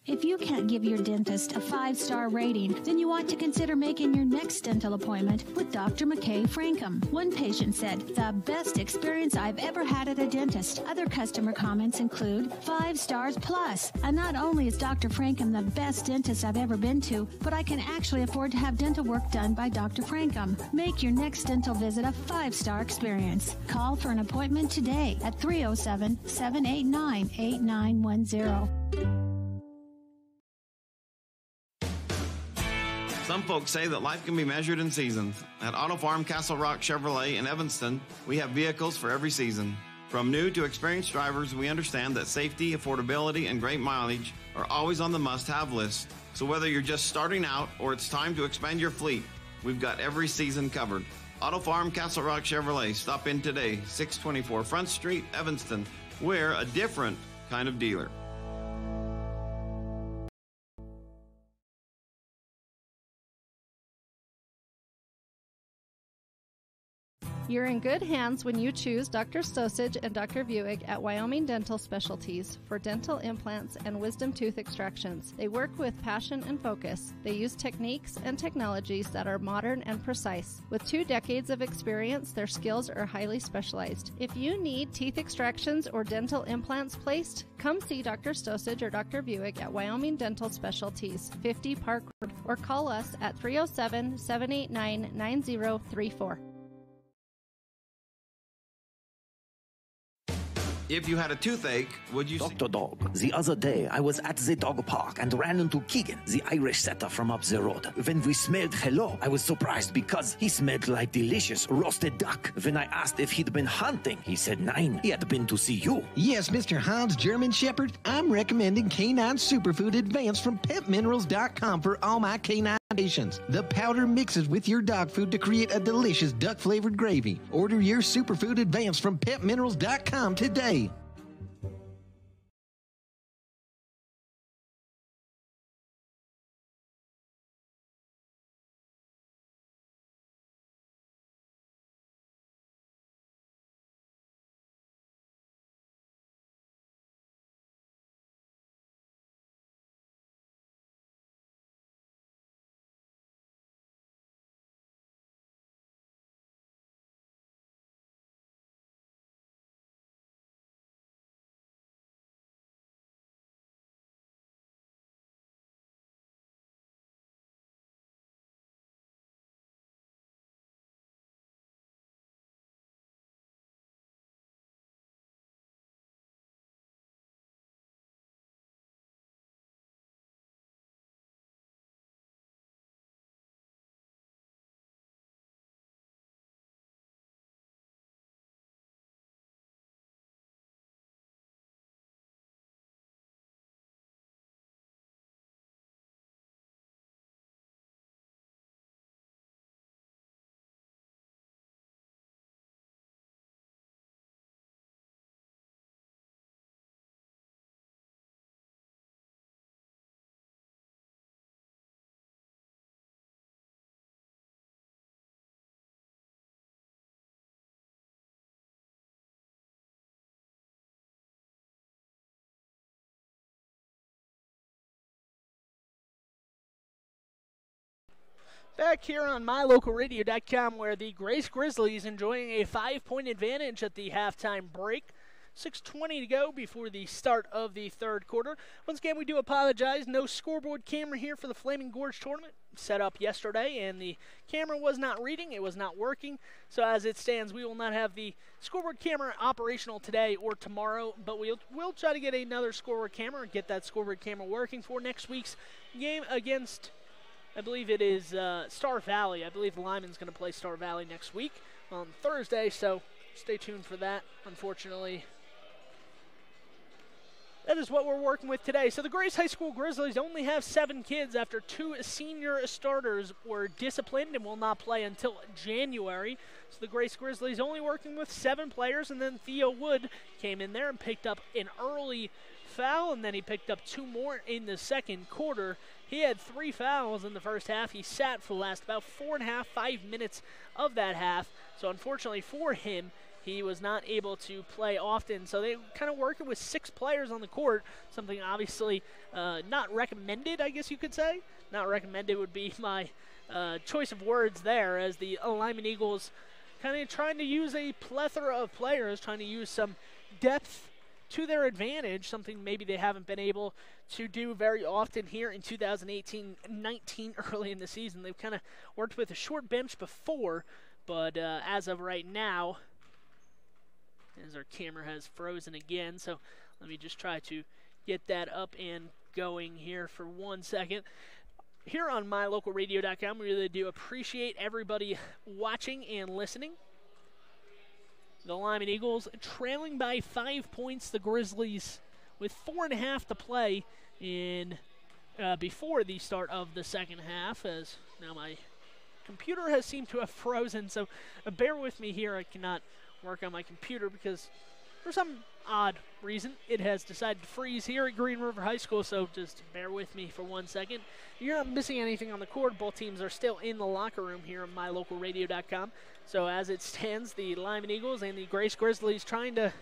If you can't give your dentist a 5-star rating, then you ought to consider making your next dental appointment with Dr. McKay Frankham. One patient said, "The best experience I've ever had at a dentist." Other customer comments include 5 stars plus. And not only is Dr. Frankham the best dentist I've ever been to, but I can actually afford to have dental work done by Dr. Frankham. Make your next dental visit a 5-star experience. Call for an appointment today at 307-789-8910. Some folks say that life can be measured in seasons. At Auto Farm Castle Rock Chevrolet in Evanston, we have vehicles for every season. From new to experienced drivers, we understand that safety, affordability, and great mileage are always on the must-have list. So whether you're just starting out or it's time to expand your fleet, we've got every season covered. Auto Farm Castle Rock Chevrolet. Stop in today, 624 Front Street, Evanston. We're a different kind of dealer. You're in good hands when you choose Dr. Stosage and Dr. Buick at Wyoming Dental Specialties for dental implants and wisdom tooth extractions. They work with passion and focus. They use techniques and technologies that are modern and precise. With 2 decades of experience, their skills are highly specialized. If you need teeth extractions or dental implants placed, come see Dr. Stosage or Dr. Buick at Wyoming Dental Specialties, 50 Park Road, or call us at 307-789-9034. If you had a toothache, would you... Dr. Dog, the other day I was at the dog park and ran into Keegan, the Irish setter from up the road. When we smelled hello, I was surprised because he smelled like delicious roasted duck. When I asked if he'd been hunting, he said nein, he had been to see you. Yes, Mr. Hans German Shepherd, I'm recommending Canine Superfood Advanced from PetMinerals.com for all my canine patients. The powder mixes with your dog food to create a delicious duck-flavored gravy. Order your Superfood Advanced from PetMinerals.com today. Back here on MyLocalRadio.com, where the Grace Grizzlies enjoying a 5-point advantage at the halftime break. 6:20 to go before the start of the third quarter. Once again, we do apologize. No scoreboard camera here for the Flaming Gorge tournament. Set up yesterday, and the camera was not reading. It was not working. So as it stands, we will not have the scoreboard camera operational today or tomorrow, but we'll try to get another scoreboard camera and get that scoreboard camera working for next week's game against, I believe it is Star Valley. I believe Lyman's going to play Star Valley next week on Thursday, so stay tuned for that. Unfortunately, that is what we're working with today. So the Grace High School Grizzlies only have 7 kids after 2 senior starters were disciplined and will not play until January. So the Grace Grizzlies only working with 7 players, and then Theo Wood came in there and picked up an early foul, and then he picked up 2 more in the second quarter. He had 3 fouls in the first half. He sat for the last about 5 minutes of that half. So unfortunately for him, he was not able to play often. So they kind of working with 6 players on the court, something obviously not recommended, I guess you could say. Not recommended would be my choice of words there, as the Lyman Eagles kind of trying to use a plethora of players, trying to use some depth to their advantage, something maybe they haven't been able to do very often here in 2018-19 early in the season. They've kind of worked with a short bench before, but as of right now, as our camera has frozen again, so let me just try to get that up and going here for 1 second. Here on MyLocalRadio.com, we really do appreciate everybody watching and listening. The Lyman Eagles trailing by 5 points. The Grizzlies with 4.5 to play in before the start of the second half. As now my computer has seemed to have frozen, so bear with me here. I cannot work on my computer because for some odd reason it has decided to freeze here at Green River High School, so just bear with me for 1 second. You're not missing anything on the court. Both teams are still in the locker room here on MyLocalRadio.com. So as it stands, the Lyman Eagles and the Grace Grizzlies trying to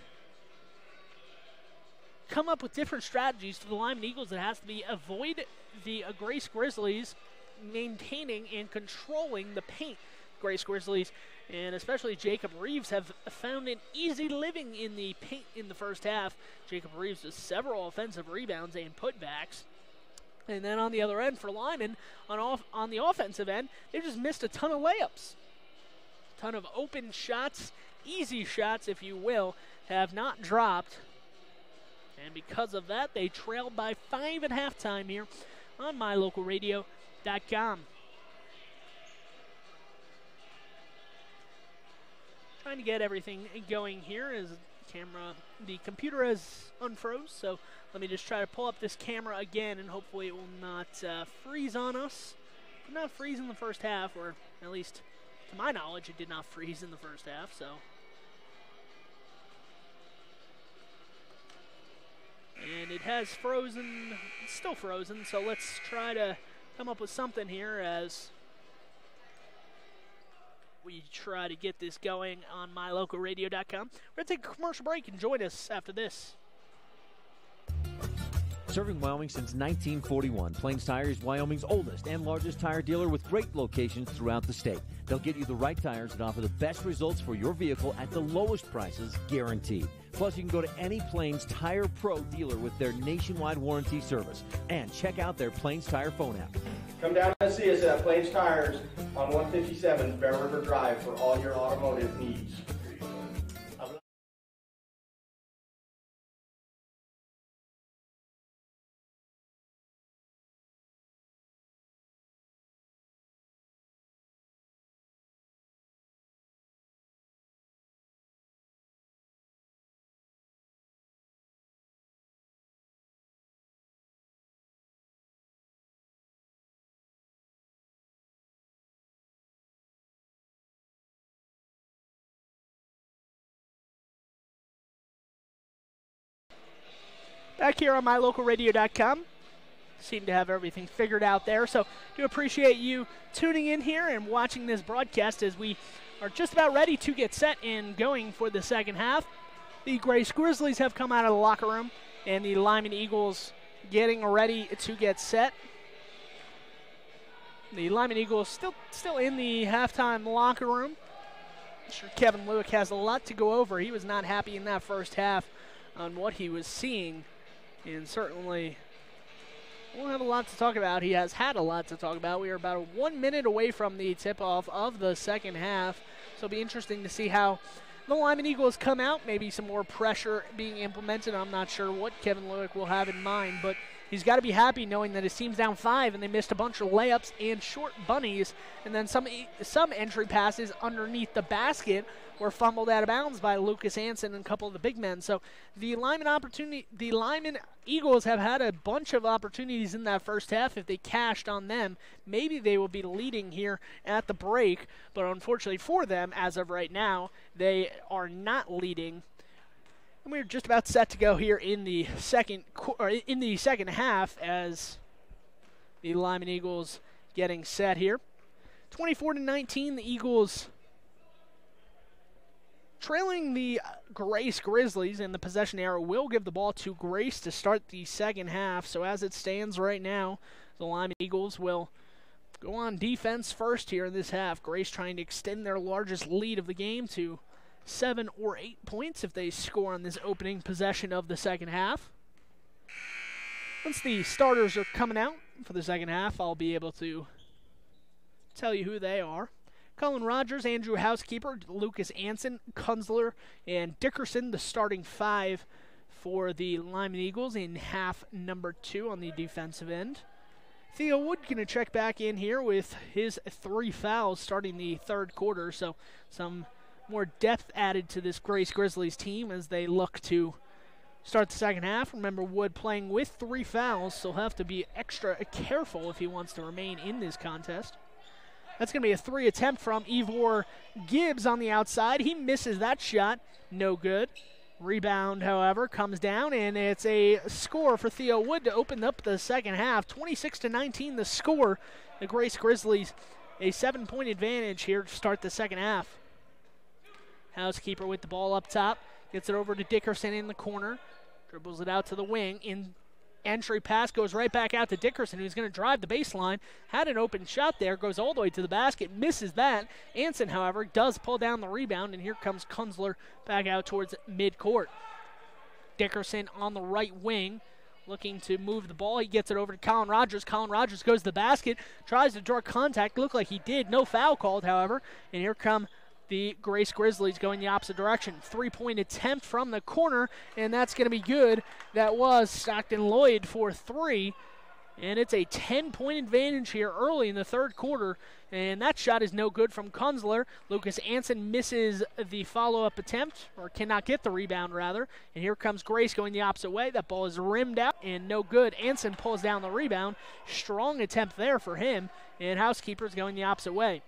come up with different strategies. For the Lyman Eagles, it has to be avoid the Grace Grizzlies maintaining and controlling the paint. Grace Grizzlies and especially Jacob Reeves have found an easy living in the paint in the first half. Jacob Reeves with several offensive rebounds and putbacks. And then on the other end for Lyman, on the offensive end, they just missed a ton of layups. A ton of open shots, easy shots if you will, have not dropped. And because of that, they trailed by 5 at halftime here on MyLocalRadio.com. Trying to get everything going here as the computer has unfroze, so let me just try to pull up this camera again and hopefully it will not freeze on us. It did not freeze in the first half, or at least to my knowledge it did not freeze in the first half, so. And it has frozen, it's still frozen, so let's try to come up with something here as we try to get this going on MyLocalRadio.com. We're going to take a commercial break and join us after this. Serving Wyoming since 1941, Plains Tire is Wyoming's oldest and largest tire dealer with great locations throughout the state. They'll get you the right tires that offer the best results for your vehicle at the lowest prices, guaranteed. Plus, you can go to any Plains Tire Pro dealer with their nationwide warranty service. And check out their Plains Tire phone app. Come down and see us at Plains Tires on 157 Bear River Drive for all your automotive needs. Back here on MyLocalRadio.com. Seem to have everything figured out there, so do appreciate you tuning in here and watching this broadcast as we are just about ready to get set and going for the second half. The Grace Grizzlies have come out of the locker room, and the Lyman Eagles getting ready to get set. The Lyman Eagles still in the halftime locker room. I'm sure Kevin Lueck has a lot to go over. He was not happy in that first half on what he was seeing, and certainly we'll have a lot to talk about. He has had a lot to talk about. We are about 1 minute away from the tip-off of the second half, so it'll be interesting to see how the Lyman Eagles come out. Maybe some more pressure being implemented. I'm not sure what Kevin Lueck will have in mind, but he's got to be happy knowing that his team's down 5 and they missed a bunch of layups and short bunnies, and then some entry passes underneath the basket were fumbled out of bounds by Lucas Anson and a couple of the big men. So the Lyman Eagles have had a bunch of opportunities in that first half. If they cashed on them, maybe they will be leading here at the break. But unfortunately for them, as of right now, they are not leading. And we're just about set to go here in the second half as the Lyman Eagles getting set here. 24-19, the Eagles trailing the Grace Grizzlies, and the possession arrow will give the ball to Grace to start the second half. So as it stands right now, the Lyman Eagles will go on defense first here in this half. Grace trying to extend their largest lead of the game to 7 or 8 points if they score on this opening possession of the second half. Once the starters are coming out for the second half, I'll be able to tell you who they are. Colin Rogers, Andrew Housekeeper, Lucas Anson, Kunzler, and Dickerson, the starting 5 for the Lyman Eagles in half number 2 on the defensive end. Theo Wood going to check back in here with his 3 fouls starting the third quarter, so some more depth added to this Grace Grizzlies team as they look to start the second half. Remember, Wood playing with 3 fouls, so he'll have to be extra careful if he wants to remain in this contest. That's going to be a 3 attempt from Ivor Gibbs on the outside. He misses that shot. No good. Rebound, however, comes down, and it's a score for Theo Wood to open up the second half. 26-19 the score. The Grace Grizzlies a 7-point advantage here to start the second half. Housekeeper with the ball up top. Gets it over to Dickerson in the corner. Dribbles it out to the wing. Entry pass goes right back out to Dickerson, who's going to drive the baseline. Had an open shot there, goes all the way to the basket, misses that. Anson, however, does pull down the rebound, and here comes Kunzler back out towards midcourt. Dickerson on the right wing, looking to move the ball. He gets it over to Colin Rogers. Colin Rogers goes to the basket, tries to draw contact. Looked like he did. No foul called, however. And here come the Grace Grizzlies going the opposite direction. 3-point attempt from the corner, and that's going to be good. That was Stockton Lloyd for 3, and it's a 10-point advantage here early in the third quarter, and that shot is no good from Kunzler. Lucas Anson misses the follow-up attempt, or cannot get the rebound, rather, and here comes Grace going the opposite way. That ball is rimmed out, and no good. Anson pulls down the rebound. Strong attempt there for him, and Housekeeper's going the opposite way.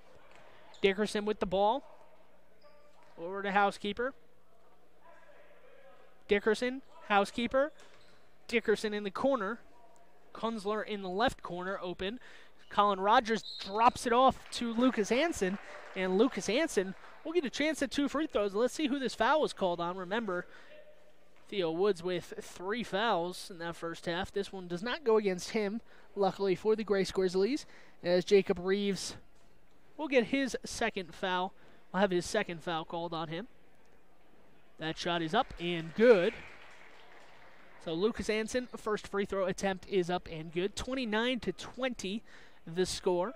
Dickerson with the ball. Over to Housekeeper. Dickerson, Housekeeper. Dickerson in the corner. Kunzler in the left corner, open. Colin Rogers drops it off to Lucas Anson, and Lucas Anson will get a chance at 2 free throws. Let's see who this foul was called on. Remember, Theo Woods with 3 fouls in that first half. This one does not go against him, luckily for the Grace Grizzlies, as Jacob Reeves will get his second foul. We'll have his second foul called on him. That shot is up and good. So Lucas Anson, first free throw attempt is up and good. 29-20 the score.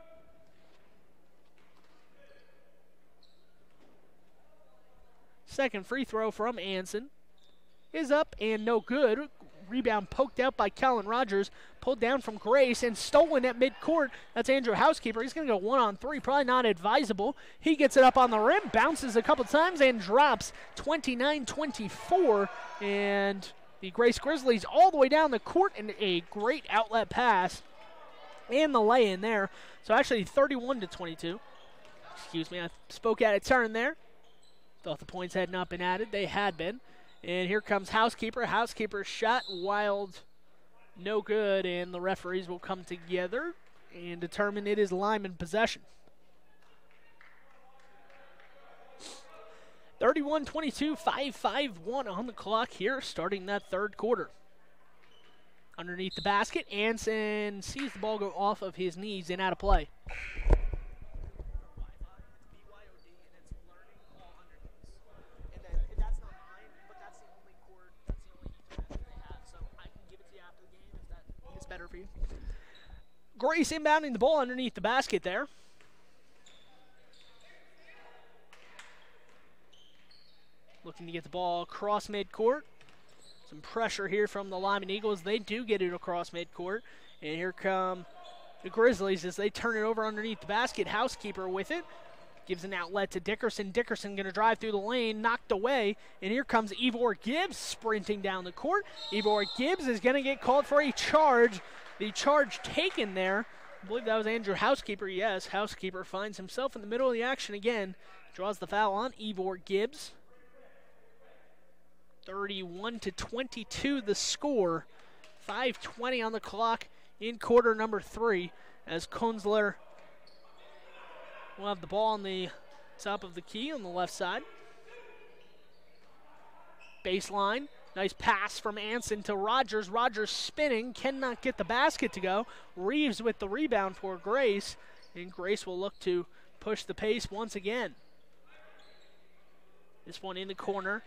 Second free throw from Anson is up and no good. Rebound poked out by Colin Rogers, pulled down from Grace and stolen at midcourt. That's Andrew Housekeeper. He's going to go 1-on-3, probably not advisable. He gets it up on the rim, bounces a couple times and drops. 29-24, and the Grace Grizzlies all the way down the court, and a great outlet pass and the lay-in there. So actually 31-22. Excuse me, I spoke out of turn there. Thought the points had not been added. They had been. And here comes Housekeeper. Housekeeper's shot, wild, no good, and the referees will come together and determine it is Lyman possession. 31-22, 5-5-1 on the clock here, starting that third quarter. Underneath the basket, Anson sees the ball go off of his knees and out of play. Better for you. Grace inbounding the ball underneath the basket there. Looking to get the ball across midcourt. Some pressure here from the Lyman Eagles. They do get it across midcourt. And here come the Grizzlies as they turn it over underneath the basket. Housekeeper with it. Gives an outlet to Dickerson. Dickerson going to drive through the lane, knocked away. And here comes Ivor Gibbs sprinting down the court. Ivor Gibbs is going to get called for a charge. The charge taken there. I believe that was Andrew Housekeeper. Yes, Housekeeper finds himself in the middle of the action again. Draws the foul on Ivor Gibbs. 31-22 the score. 5:20 on the clock in quarter number 3 as Kunzler will have the ball on the top of the key on the left side. Baseline. Nice pass from Anson to Rogers. Rogers spinning. Cannot get the basket to go. Reeves with the rebound for Grace. And Grace will look to push the pace once again. This one in the corner.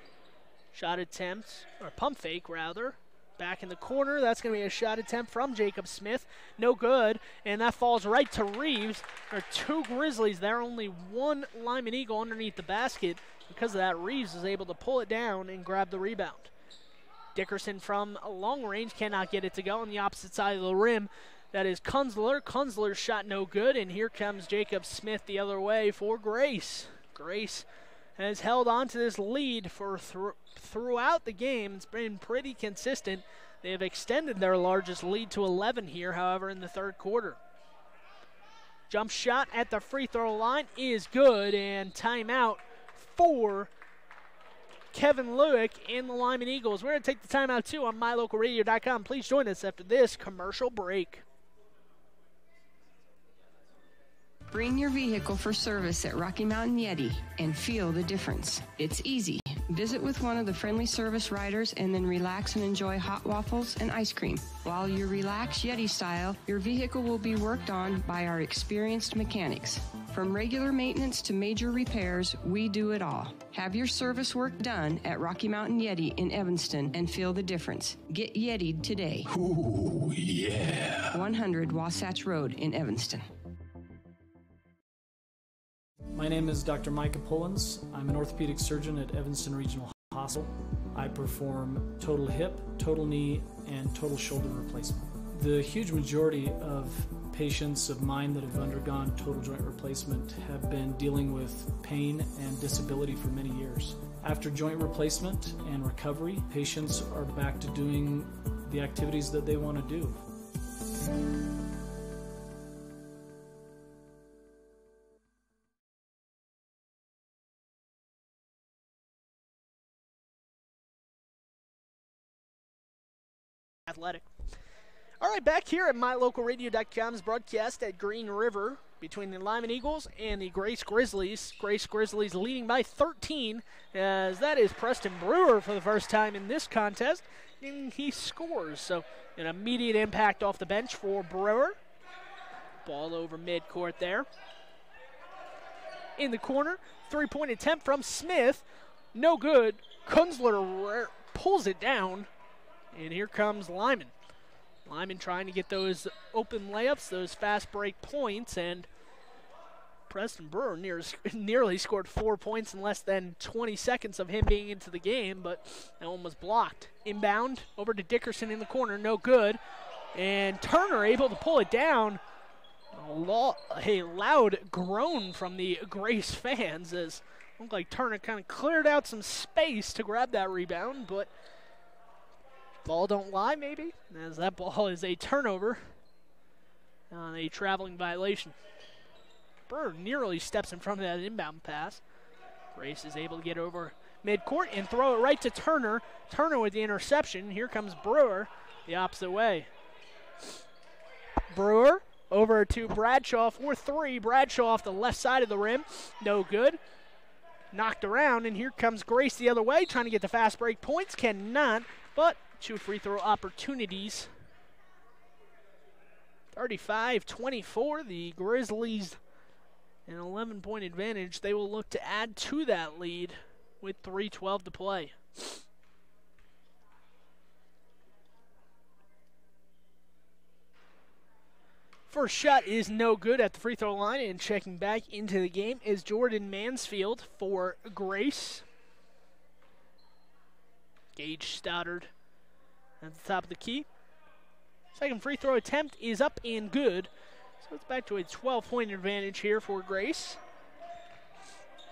Shot attempt, or pump fake rather. Back in the corner. That's going to be a shot attempt from Jacob Smith. No good. And that falls right to Reeves. There are 2 Grizzlies there. Only 1 Lyman Eagle underneath the basket. Because of that, Reeves is able to pull it down and grab the rebound. Dickerson from long range cannot get it to go on the opposite side of the rim. That is Kunzler. Kunzler's shot no good. And here comes Jacob Smith the other way for Grace. Grace has held on to this lead for throughout the game. It's been pretty consistent. They have extended their largest lead to 11 here, however, in the third quarter. Jump shot at the free throw line is good, and timeout for Kevin Lueck and the Lyman Eagles. We're going to take the timeout, too, on MyLocalRadio.com. Please join us after this commercial break. Bring your vehicle for service at Rocky Mountain Yeti and feel the difference. It's easy. Visit with one of the friendly service riders and then relax and enjoy hot waffles and ice cream. While you relax Yeti style, your vehicle will be worked on by our experienced mechanics. From regular maintenance to major repairs, we do it all. Have your service work done at Rocky Mountain Yeti in Evanston and feel the difference. Get Yeti'd today. Ooh, yeah. 100 Wasatch Road in Evanston. My name is Dr. Micah Pullins. I'm an orthopedic surgeon at Evanston Regional Hospital. I perform total hip, total knee, and total shoulder replacement. The huge majority of patients of mine that have undergone total joint replacement have been dealing with pain and disability for many years. After joint replacement and recovery, patients are back to doing the activities that they want to do. Athletic. All right, back here at MyLocalRadio.com's broadcast at Green River between the Lyman Eagles and the Grace Grizzlies. Grace Grizzlies leading by 13, as that is Preston Brewer for the first time in this contest, and he scores. So an immediate impact off the bench for Brewer. Ball over midcourt there. In the corner, three-point attempt from Smith. No good. Kunzler pulls it down. And here comes Lyman. Lyman trying to get those open layups, those fast break points, and Preston Brewer nearly scored 4 points in less than 20 seconds of him being into the game, but that one was blocked. Inbound over to Dickerson in the corner, no good. And Turner able to pull it down. A loud groan from the Grace fans as it looked like Turner kind of cleared out some space to grab that rebound, but ball don't lie, maybe, as that ball is a turnover on a traveling violation. Brewer nearly steps in front of that inbound pass. Grace is able to get over midcourt and throw it right to Turner. Turner with the interception. Here comes Brewer the opposite way. Brewer over to Bradshaw for 3. Bradshaw off the left side of the rim. No good. Knocked around, and here comes Grace the other way, trying to get the fast break points. Cannot, but 2 free throw opportunities 35-24, the Grizzlies an 11-point advantage. They will look to add to that lead with 3:12 to play. First shot is no good at the free throw line, and checking back into the game is Jordan Mansfield for Grace. Gage Stoddard at the top of the key. Second free throw attempt is up and good. So it's back to a 12-point advantage here for Grace.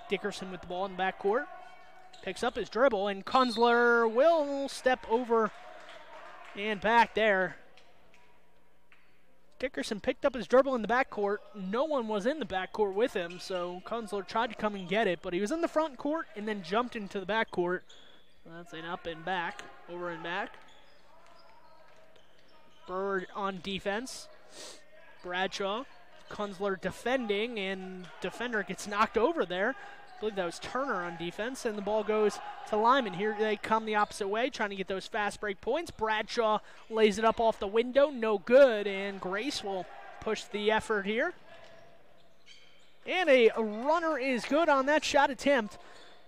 Dickerson with the ball in the backcourt. Picks up his dribble, and Kunzler will step over and back there. Dickerson picked up his dribble in the backcourt. No one was in the backcourt with him, so Kunzler tried to come and get it, but he was in the front court and then jumped into the backcourt. So that's an up and back, over and back. Bird on defense. Bradshaw, Kunzler defending, and defender gets knocked over there. I believe that was Turner on defense, and the ball goes to Lyman. Here they come the opposite way, trying to get those fast break points. Bradshaw lays it up off the window, no good, and Grace will push the effort here. And a runner is good on that shot attempt.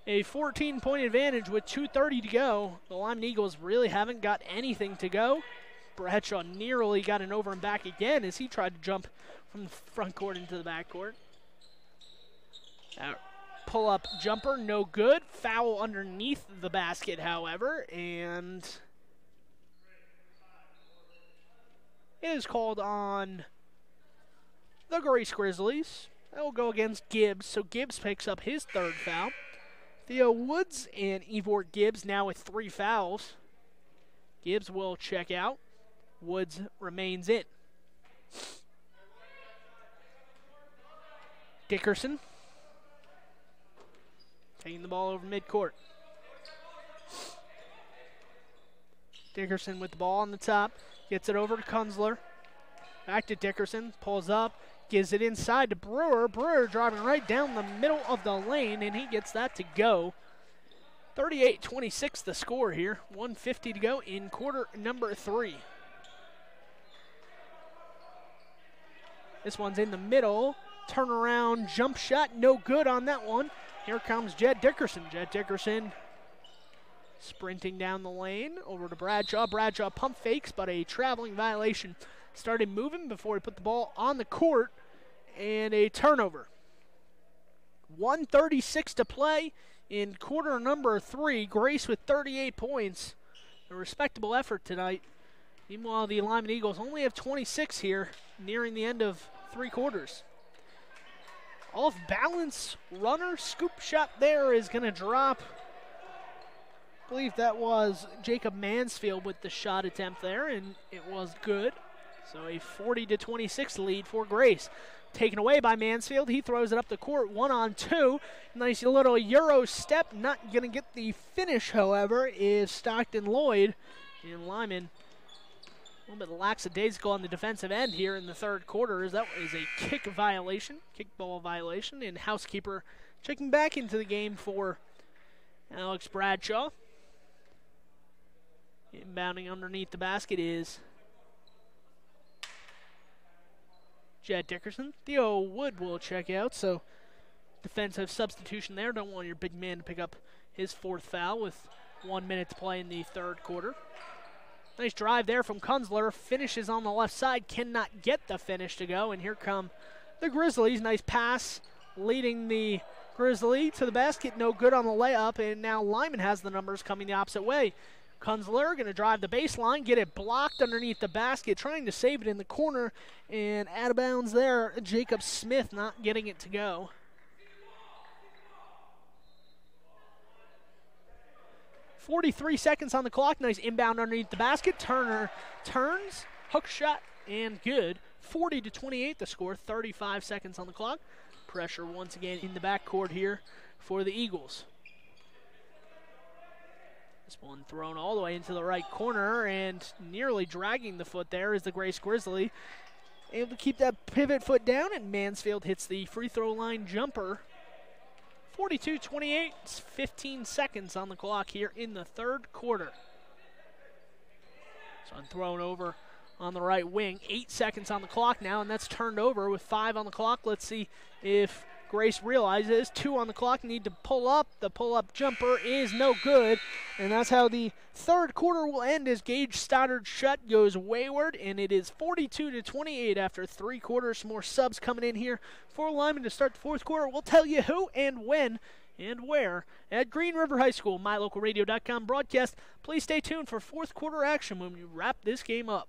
A 14-point advantage with 2:30 to go. The Lyman Eagles really haven't got anything to go. Bradshaw nearly got an over and back again as he tried to jump from the front court into the back court. Pull-up jumper, no good. Foul underneath the basket, however, and it is called on the Grace Grizzlies. That will go against Gibbs, so Gibbs picks up his third foul. Theo Woods and Evort Gibbs now with 3 fouls. Gibbs will check out. Woods remains in. Dickerson taking the ball over midcourt. Dickerson with the ball on the top. Gets it over to Kunzler. Back to Dickerson. Pulls up. Gives it inside to Brewer. Brewer driving right down the middle of the lane, and he gets that to go. 38-26 the score here. 1:50 to go in quarter number 3. This one's in the middle. Turnaround jump shot, no good on that one. Here comes Jed Dickerson. Jed Dickerson sprinting down the lane over to Bradshaw. Bradshaw pump fakes, but a traveling violation. Started moving before he put the ball on the court, and a turnover. 1:36 to play in quarter number 3. Grace with 38 points. A respectable effort tonight. Meanwhile, the Lyman Eagles only have 26 here, nearing the end of 3 quarters. Off balance runner, scoop shot there is going to drop. I believe that was Jacob Mansfield with the shot attempt there, and it was good. So a 40-26 lead for Grace. Taken away by Mansfield. He throws it up the court, 1-on-2. Nice little Euro step. Not going to get the finish, however, is Stockton Lloyd. And Lyman a little bit lackadaisical on the defensive end here in the third quarter, as that is a kick violation, kickball violation, and Housekeeper checking back into the game for Alex Bradshaw. Inbounding underneath the basket is Jed Dickerson. Theo Wood will check out, so defensive substitution there. Don't want your big man to pick up his 4th foul with 1 minute to play in the third quarter. Nice drive there from Kunzler. Finishes on the left side. Cannot get the finish to go. And here come the Grizzlies. Nice pass leading the Grizzly to the basket. No good on the layup. And now Lyman has the numbers coming the opposite way. Kunzler going to drive the baseline. Get it blocked underneath the basket. Trying to save it in the corner. And out of bounds there. Jacob Smith not getting it to go. .43 seconds on the clock. Nice inbound underneath the basket. Turner turns, hook shot, and good. 40-28 the score. 35 seconds on the clock. Pressure once again in the backcourt here for the Eagles. This one thrown all the way into the right corner, and nearly dragging the foot there is the Grace Grizzly. Able to keep that pivot foot down, and Mansfield hits the free throw line jumper. 42-28, 15 seconds on the clock here in the third quarter. So I'm thrown over on the right wing. 8 seconds on the clock now, and that's turned over with 5 on the clock. Let's see if Grace realizes. 2 on the clock, need to pull up. The pull-up jumper is no good, and that's how the third quarter will end as Gage Stoddard's shot goes wayward, and it is 42-28 after 3 quarters. More subs coming in here for Lyman to start the fourth quarter. We'll tell you who and when and where at Green River High School. MyLocalRadio.com broadcast. Please stay tuned for fourth quarter action when we wrap this game up.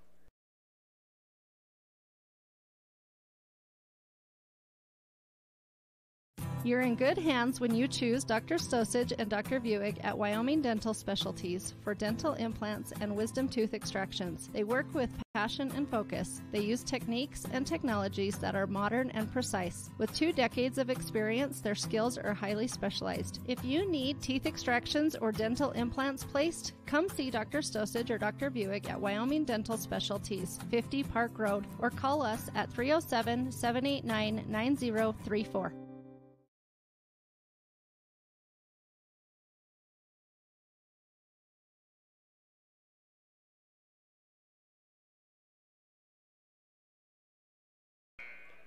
You're in good hands when you choose Dr. Stosage and Dr. Buick at Wyoming Dental Specialties for dental implants and wisdom tooth extractions. They work with passion and focus. They use techniques and technologies that are modern and precise. With 2 decades of experience, their skills are highly specialized. If you need teeth extractions or dental implants placed, come see Dr. Stosage or Dr. Buick at Wyoming Dental Specialties, 50 Park Road, or call us at 307-789-9034.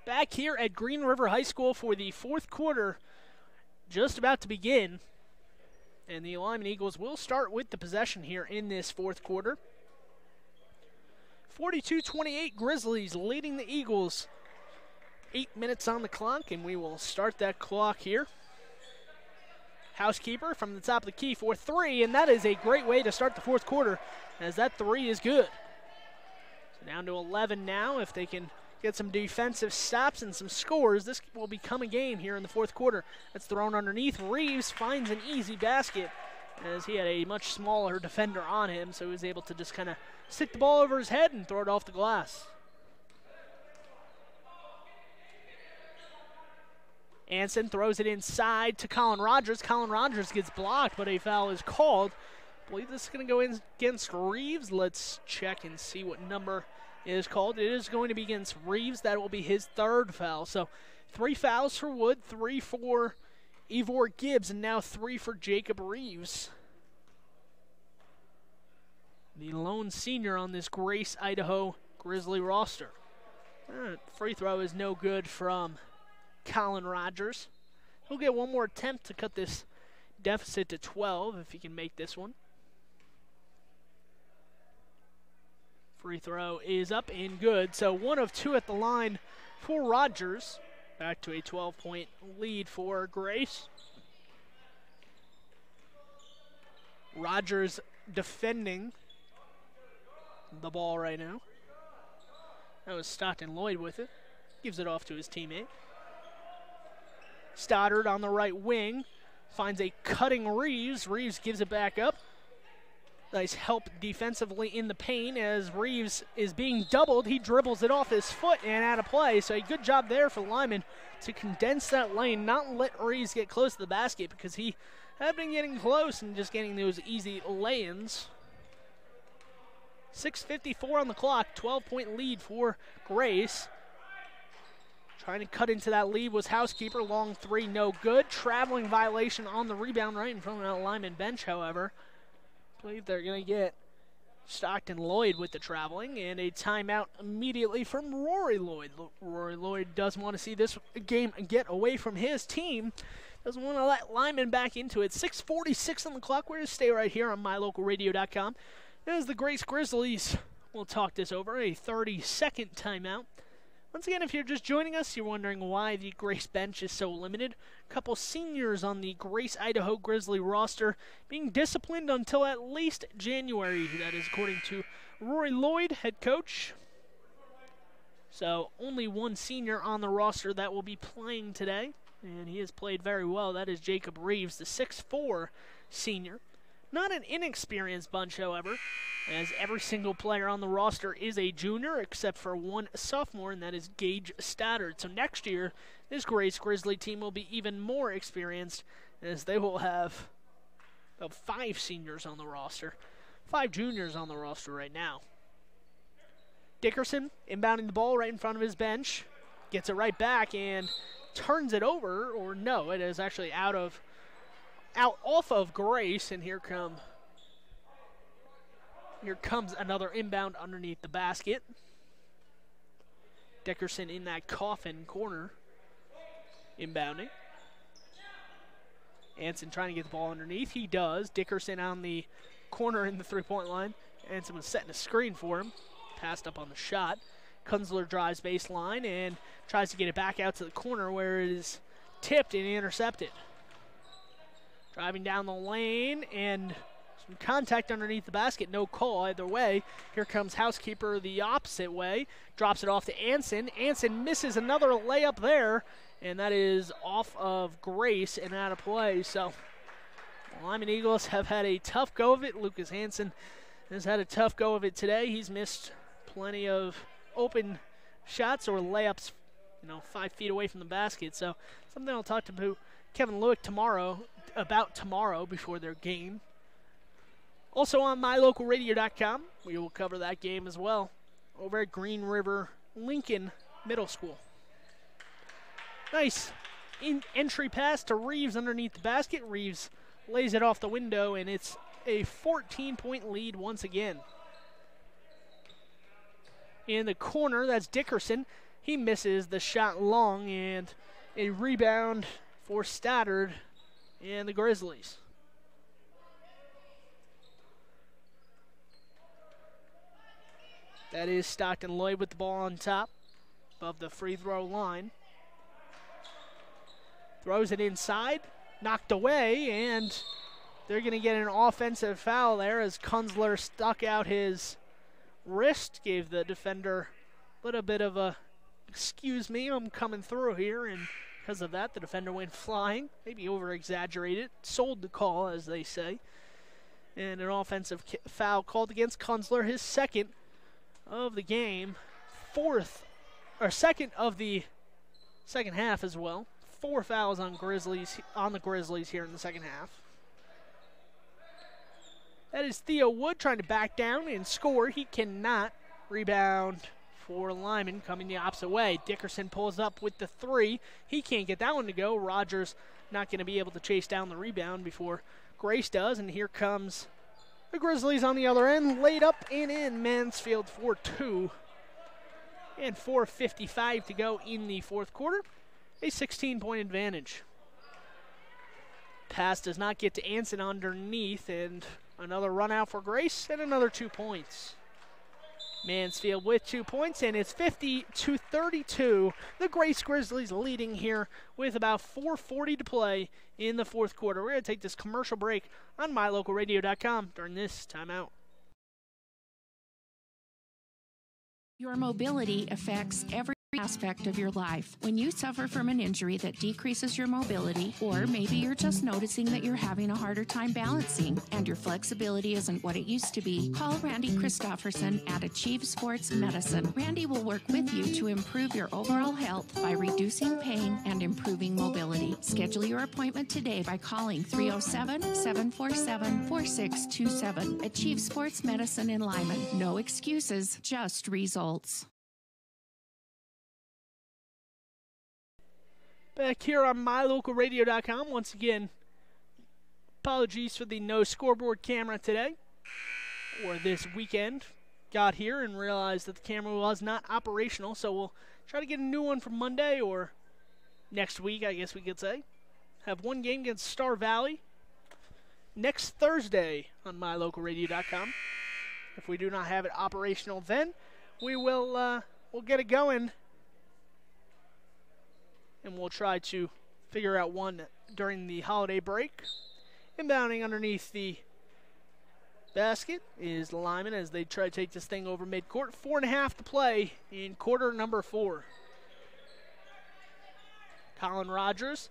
Back here at Green River High School for the fourth quarter, just about to begin. And the Lyman Eagles will start with the possession here in this fourth quarter. 42-28 Grizzlies leading the Eagles. 8 minutes on the clock, and we will start that clock here. Housekeeper from the top of the key for 3, and that is a great way to start the fourth quarter, as that 3 is good. So down to 11 now. If they can get some defensive stops and some scores, this will become a game here in the fourth quarter. That's thrown underneath. Reeves finds an easy basket, as he had a much smaller defender on him, so he was able to just kind of stick the ball over his head and throw it off the glass. Anson throws it inside to Colin Rogers. Colin Rogers gets blocked, but a foul is called. I believe this is going to go in against Reeves. Let's check and see what number is called. It is going to be against Reeves. That will be his 3rd foul. So 3 fouls for Wood, 3 for Ivor Gibbs, and now 3 for Jacob Reeves, the lone senior on this Grace Idaho Grizzly roster. Free throw is no good from Colin Rogers. He'll get one more attempt to cut this deficit to 12 if he can make this one. Free throw is up and good. So 1 of 2 at the line for Rogers. Back to a 12-point lead for Grace. Rogers defending the ball right now. That was Stockton Lloyd with it. Gives it off to his teammate. Stoddard on the right wing finds a cutting Reeves. Reeves gives it back up. Nice help defensively in the paint as Reeves is being doubled. He dribbles it off his foot and out of play. So a good job there for Lyman to condense that lane, not let Reeves get close to the basket, because he had been getting close and just getting those easy lay-ins. 6:54 on the clock, 12-point lead for Grace. Trying to cut into that lead was Housekeeper. Long 3, no good. Traveling violation on the rebound right in front of that Lyman bench, however. I believe they're going to get Stockton Lloyd with the traveling, and a timeout immediately from Rory Lloyd. Rory Lloyd doesn't want to see this game get away from his team. Doesn't want to let Lyman back into it. 6:46 on the clock. We're going to stay right here on MyLocalRadio.com. As the Grace Grizzlies will talk this over, a 30-second timeout. Once again, if you're just joining us, you're wondering why the Grace bench is so limited. A couple seniors on the Grace Idaho Grizzly roster being disciplined until at least January. That is according to Rory Lloyd, head coach. So only 1 senior on the roster that will be playing today, and he has played very well. That is Jacob Reeves, the 6'4" senior. Not an inexperienced bunch, however, as every single player on the roster is a junior except for 1 sophomore, and that is Gage Stoddard. So next year, this Grace Grizzly team will be even more experienced, as they will have about 5 seniors on the roster. 5 juniors on the roster right now. Dickerson inbounding the ball right in front of his bench. Gets it right back and turns it over, or no, it is actually out off of Grace, and here come Here comes another inbound underneath the basket. Dickerson in that coffin corner. Inbounding. Anson trying to get the ball underneath. He does. Dickerson on the corner in the three-point line. Anson was setting a screen for him. Passed up on the shot. Kunzler drives baseline and tries to get it back out to the corner where it is tipped and intercepted. Driving down the lane and some contact underneath the basket. No call either way. Here comes Housekeeper the opposite way. Drops it off to Anson. Anson misses another layup there, and that is off of Grace and out of play. So Lyman Eagles have had a tough go of it. Lucas Hansen has had a tough go of it today. He's missed plenty of open shots or layups, 5 feet away from the basket. So something I'll talk to Kevin Lueck about tomorrow before their game. Also on MyLocalRadio.com, we will cover that game as well over at Green River Lincoln Middle School. Nice entry pass to Reeves underneath the basket. Reeves lays it off the window, and it's a 14-point lead once again. In the corner, that's Dickerson. He misses the shot long, and a rebound for Stoddard and the Grizzlies. That is Stockton Lloyd with the ball on top above the free throw line. Throws it inside, knocked away, and they're going to get an offensive foul there as Kunzler stuck out his wrist, gave the defender a little bit of a, excuse me, I'm coming through here, and because of that, the defender went flying, maybe over-exaggerated, sold the call, as they say. And an offensive foul called against Kunzler, his second of the game, second of the second half as well. 4 fouls on the Grizzlies here in the second half. That is Theo Wood trying to back down and score. He cannot. Rebound for Lyman coming the opposite way. Dickerson pulls up with the 3. He can't get that one to go. Rogers not going to be able to chase down the rebound before Grace does. And here comes the Grizzlies on the other end. Laid up and in. Mansfield for 2. And 4:55 to go in the fourth quarter. A 16-point advantage. Pass does not get to Anson underneath, and another run out for Grace, and another 2 points. Mansfield with 2 points, and it's 50-32. The Grace Grizzlies leading here with about 4:40 to play in the fourth quarter. We're going to take this commercial break on MyLocalRadio.com during this timeout. Your mobility affects every aspect of your life. When you suffer from an injury that decreases your mobility, or maybe you're just noticing that you're having a harder time balancing and your flexibility isn't what it used to be, call Randy Christofferson at Achieve Sports Medicine. Randy will work with you to improve your overall health by reducing pain and improving mobility. Schedule your appointment today by calling 307-747-4627. Achieve Sports Medicine in Lyman. No excuses, just results. Back here on MyLocalRadio.com, once again, apologies for the no scoreboard camera today, or this weekend. Got here and realized that the camera was not operational, so we'll try to get a new one for Monday, or next week, I guess we could say. Have one game against Star Valley next Thursday on MyLocalRadio.com. If we do not have it operational then, we will we'll get it going. And we'll try to figure out one during the holiday break. Inbounding underneath the basket is Lyman as they try to take this thing over midcourt. 4.5 to play in quarter number 4. Colin Rogers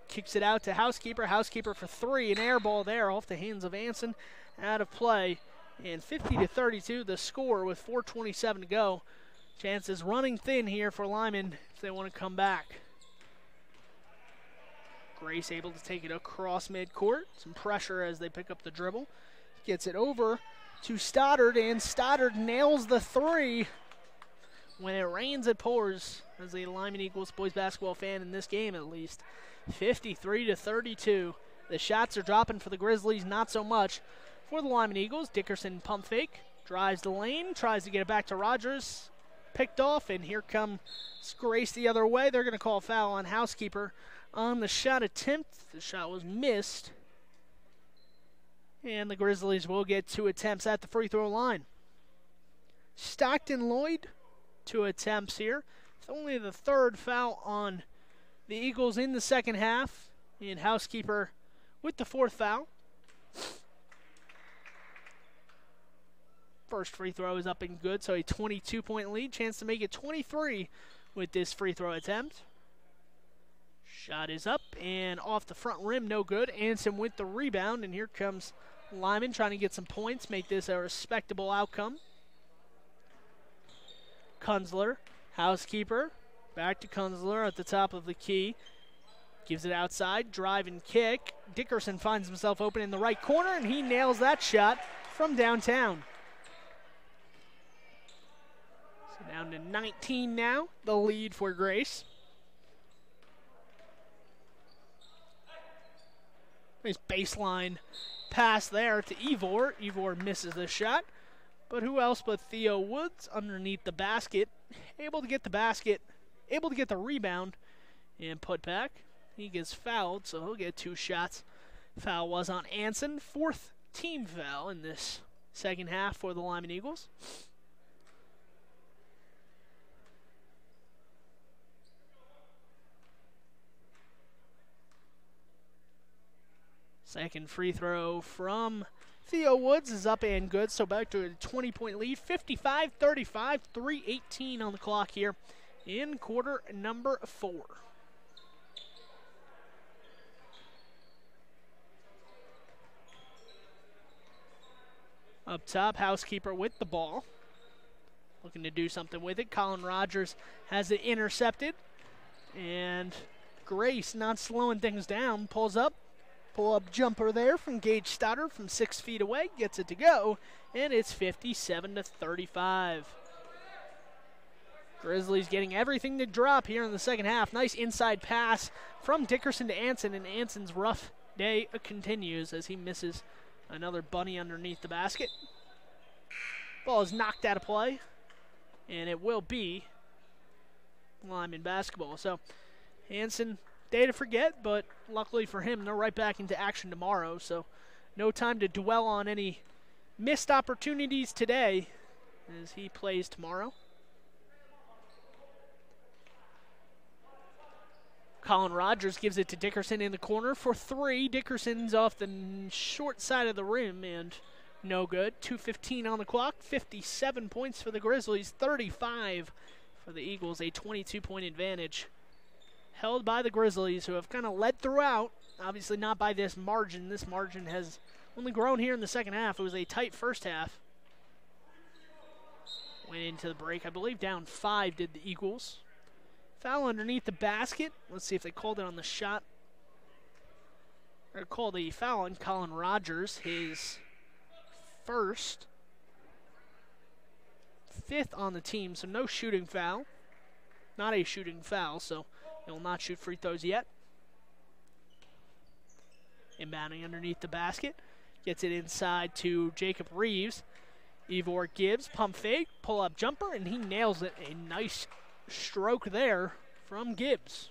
kicks it out to Housekeeper. Housekeeper for 3. An air ball there off the hands of Anson. Out of play. And 50-32 the score with 4:27 to go. Chances running thin here for Lyman if they want to come back. Grace able to take it across midcourt. Some pressure as they pick up the dribble. Gets it over to Stoddard, and Stoddard nails the 3. When it rains, it pours, as a Lyman Eagles boys basketball fan in this game at least. 53-32. The shots are dropping for the Grizzlies, not so much for the Lyman Eagles. Dickerson pump fake. Drives the lane, tries to get it back to Rogers. Picked off, and here comes Grace the other way. They're going to call a foul on Housekeeper on the shot attempt. The shot was missed. And the Grizzlies will get 2 attempts at the free throw line. Stockton Lloyd, 2 attempts here. It's only the 3rd foul on the Eagles in the second half. And Housekeeper with the 4th foul. First free throw is up and good, so a 22-point lead. Chance to make it 23 with this free throw attempt. Shot is up and off the front rim, no good. Anson with the rebound, and here comes Lyman trying to get some points, make this a respectable outcome. Kunzler, Housekeeper, back to Kunzler at the top of the key. Gives it outside, drive and kick. Dickerson finds himself open in the right corner, and he nails that shot from downtown. So down to 19 now, the lead for Grace. Nice baseline pass there to Ivor. Ivor misses the shot. But who else but Theo Woods underneath the basket. Able to get the basket, able to get the rebound, and put back. He gets fouled, so he'll get 2 shots. Foul was on Anson. 4th team foul in this second half for the Lyman Eagles. Second free throw from Theo Woods is up and good, so back to a 20-point lead. 55-35, 3:18 on the clock here in quarter number 4. Up top, Housekeeper with the ball. Looking to do something with it. Colin Rogers has it intercepted. And Grace, not slowing things down, pulls up. Pull-up jumper there from Gage Stoddard from 6 feet away. Gets it to go, and it's 57-35. Grizzlies getting everything to drop here in the second half. Nice inside pass from Dickerson to Anson, and Anson's rough day continues as he misses another bunny underneath the basket. Ball is knocked out of play, and it will be Lyman basketball. So Anson, day to forget, but luckily for him, they're right back into action tomorrow, so no time to dwell on any missed opportunities today as he plays tomorrow. Colin Rogers gives it to Dickerson in the corner for 3. Dickerson's off the short side of the rim and no good. 2:15 on the clock, 57 points for the Grizzlies, 35 for the Eagles, a 22-point advantage held by the Grizzlies, who have kind of led throughout. Obviously not by this margin. This margin has only grown here in the second half. It was a tight first half. Went into the break, I believe down 5 did the Eagles. Foul underneath the basket. Let's see if they called it on the shot. Or called a foul on Colin Rogers, his first. 5th on the team, so no shooting foul. Not a shooting foul, so he will not shoot free throws yet. Inbounding underneath the basket. Gets it inside to Jacob Reeves. Ivor Gibbs, pump fake, pull-up jumper, and he nails it. A nice stroke there from Gibbs.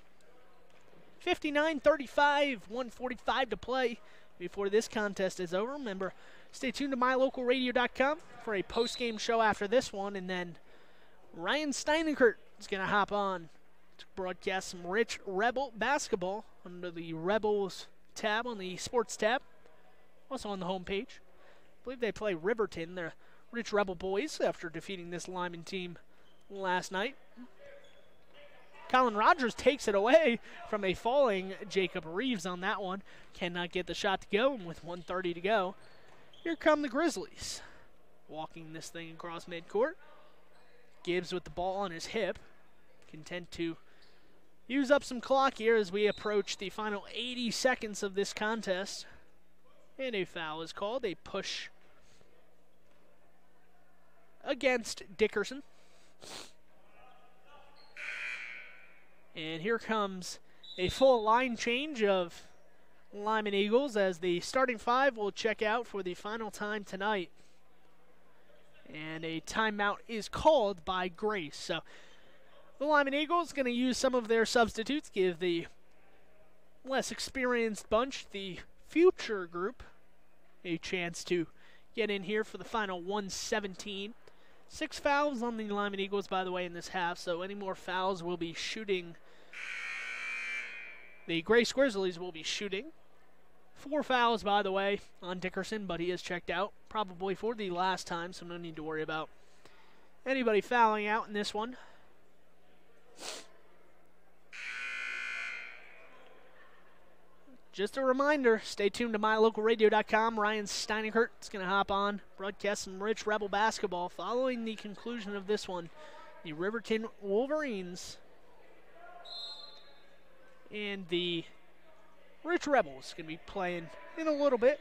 59-35, 1:45 to play before this contest is over. Remember, stay tuned to MyLocalRadio.com for a post-game show after this one, and then Ryan Steinekert is going to hop on to broadcast some rich Rebel basketball under the Rebels tab on the Sports tab. Also on the homepage. I believe they play Riverton, the Rich Rebel boys, after defeating this Lyman team last night. Colin Rogers takes it away from a falling Jacob Reeves on that one. Cannot get the shot to go, and with 1:30 to go, here come the Grizzlies. Walking this thing across midcourt. Gibbs with the ball on his hip. Content to use up some clock here as we approach the final 80 seconds of this contest. And a foul is called, a push against Dickerson. And here comes a full line change of Lyman Eagles as the starting 5 will check out for the final time tonight. And a timeout is called by Grace. So the Lyman Eagles going to use some of their substitutes, give the less experienced bunch, the future group, a chance to get in here for the final 117. 6 fouls on the Lyman Eagles, by the way, in this half, so any more fouls will be shooting. The Grace Grizzlies will be shooting. 4 fouls, by the way, on Dickerson, but he is checked out, probably for the last time, so no need to worry about anybody fouling out in this one. Just a reminder, stay tuned to MyLocalRadio.com. Ryan Steinekert is going to hop on, broadcast some rich Rebel basketball. Following the conclusion of this one, the Riverton Wolverines and the Rich Rebels going to be playing in a little bit.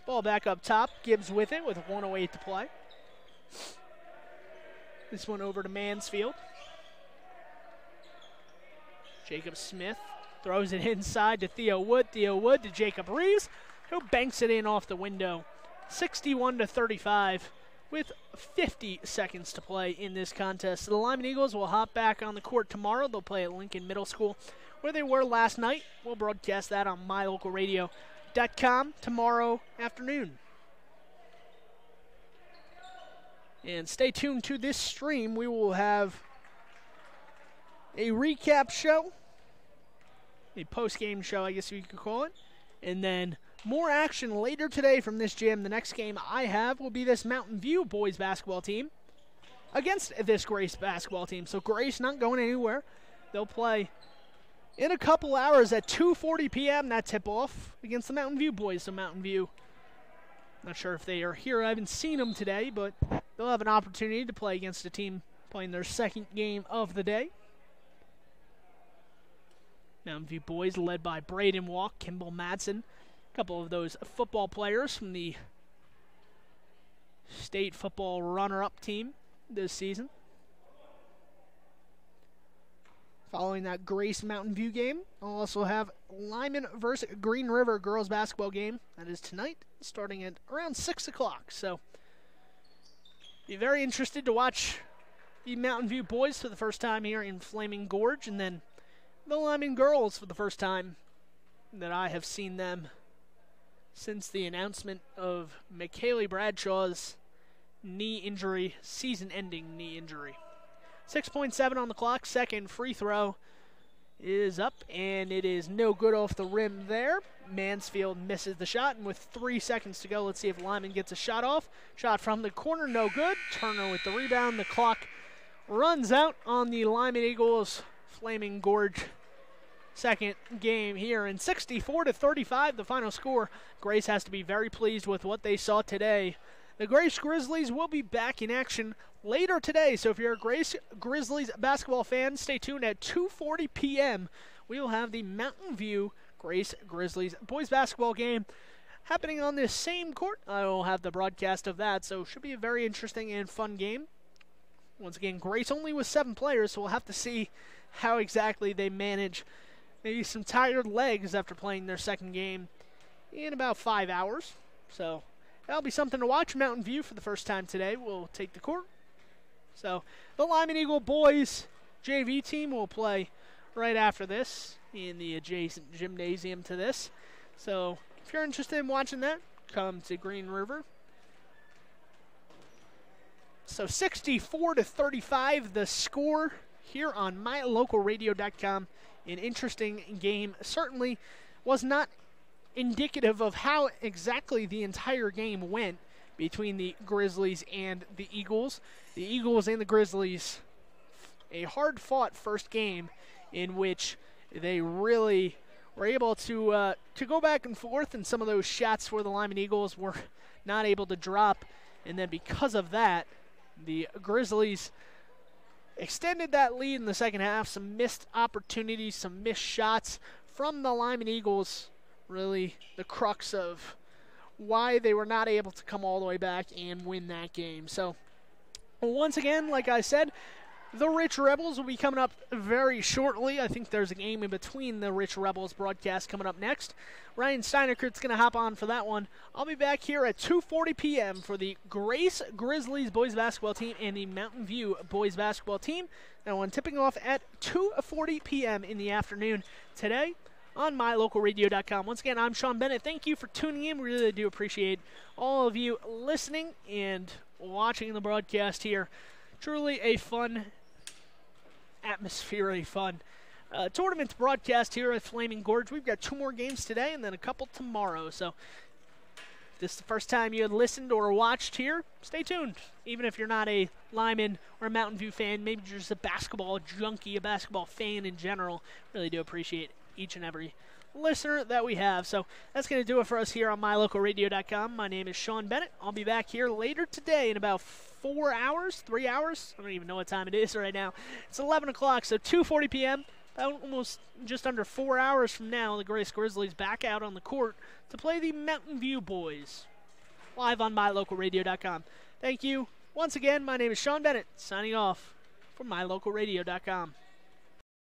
Ball back up top. Gibbs with it with 1:08 to play. This one over to Mansfield. Jacob Smith throws it inside to Theo Wood. Theo Wood to Jacob Reeves, who banks it in off the window. 61-35 with 50 seconds to play in this contest. So the Lyman Eagles will hop back on the court tomorrow. They'll play at Lincoln Middle School, where they were last night. We'll broadcast that on MyLocalRadio.com tomorrow afternoon. And stay tuned to this stream. We will have a recap show, a post-game show, I guess you could call it, and then more action later today from this gym. The next game I have will be this Mountain View boys basketball team against this Grace basketball team. So Grace not going anywhere. They'll play in a couple hours at 2:40 p.m. that tip-off against the Mountain View boys. So Mountain View, not sure if they are here. I haven't seen them today, but they'll have an opportunity to play against a team playing their second game of the day. Mountain View boys led by Braden Walk, Kimball Madsen, a couple of those football players from the state football runner-up team this season. Following that Grace Mountain View game, I'll also have Lyman versus Green River girls basketball game. That is tonight, starting at around 6 o'clock. So, be very interested to watch the Mountain View boys for the first time here in Flaming Gorge, and then the Lyman girls for the first time that I have seen them since the announcement of McKaylee Bradshaw's knee injury, season-ending knee injury. 6.7 on the clock. Second free throw is up, and it is no good off the rim there. Mansfield misses the shot, and with 3 seconds to go, let's see if Lyman gets a shot off. Shot from the corner, no good. Turner with the rebound. The clock runs out on the Lyman Eagles Flaming Gorge second game here, and 64-35 the final score. Grace has to be very pleased with what they saw today. The Grace Grizzlies will be back in action later today, so if you're a Grace Grizzlies basketball fan, stay tuned at 2:40 p.m. We will have the Mountain View Grace Grizzlies boys basketball game happening on this same court. I will have the broadcast of that, so it should be a very interesting and fun game. Once again, Grace only with 7 players, so we'll have to see how exactly they manage maybe some tired legs after playing their second game in about 5 hours. So that'll be something to watch. Mountain View for the first time today will take the court. So the Lyman Eagle boys JV team will play right after this in the adjacent gymnasium to this. So if you're interested in watching that, come to Green River. So 64-35 the score here on MyLocalRadio.com. An interesting game. Certainly was not indicative of how exactly the entire game went between the Grizzlies and the Eagles. The Eagles and the Grizzlies, a hard-fought first game in which they really were able to go back and forth, and some of those shots for the Lyman Eagles were not able to drop. And then because of that, the Grizzlies extended that lead in the second half. Some missed opportunities, some missed shots from the Lyman Eagles. Really the crux of why they were not able to come all the way back and win that game. So once again, like I said, The Rich Rebels will be coming up very shortly. I think there's a game in between the Rich Rebels broadcast coming up next. Ryan Steinerkurt's going to hop on for that one. I'll be back here at 2:40 p.m. for the Grace Grizzlies boys basketball team and the Mountain View boys basketball team. That one tipping off at 2:40 p.m. in the afternoon today on MyLocalRadio.com. Once again, I'm Sean Bennett. Thank you for tuning in. We really do appreciate all of you listening and watching the broadcast here. Truly a fun atmosphere, a fun tournament broadcast here at Flaming Gorge. We've got 2 more games today and then a couple tomorrow. So if this is the first time you had listened or watched here, stay tuned. Even if you're not a Lyman or a Mountain View fan, maybe you're just a basketball junkie, a basketball fan in general. Really do appreciate each and every listener that we have. So that's going to do it for us here on MyLocalRadio.com. My name is Sean Bennett. I'll be back here later today in about 4 hours, 3 hours. I don't even know what time it is right now. It's 11 o'clock, so 2:40 p.m. Almost just under 4 hours from now, the Grace Grizzlies back out on the court to play the Mountain View boys live on MyLocalRadio.com. Thank you. Once again, my name is Sean Bennett, signing off from MyLocalRadio.com.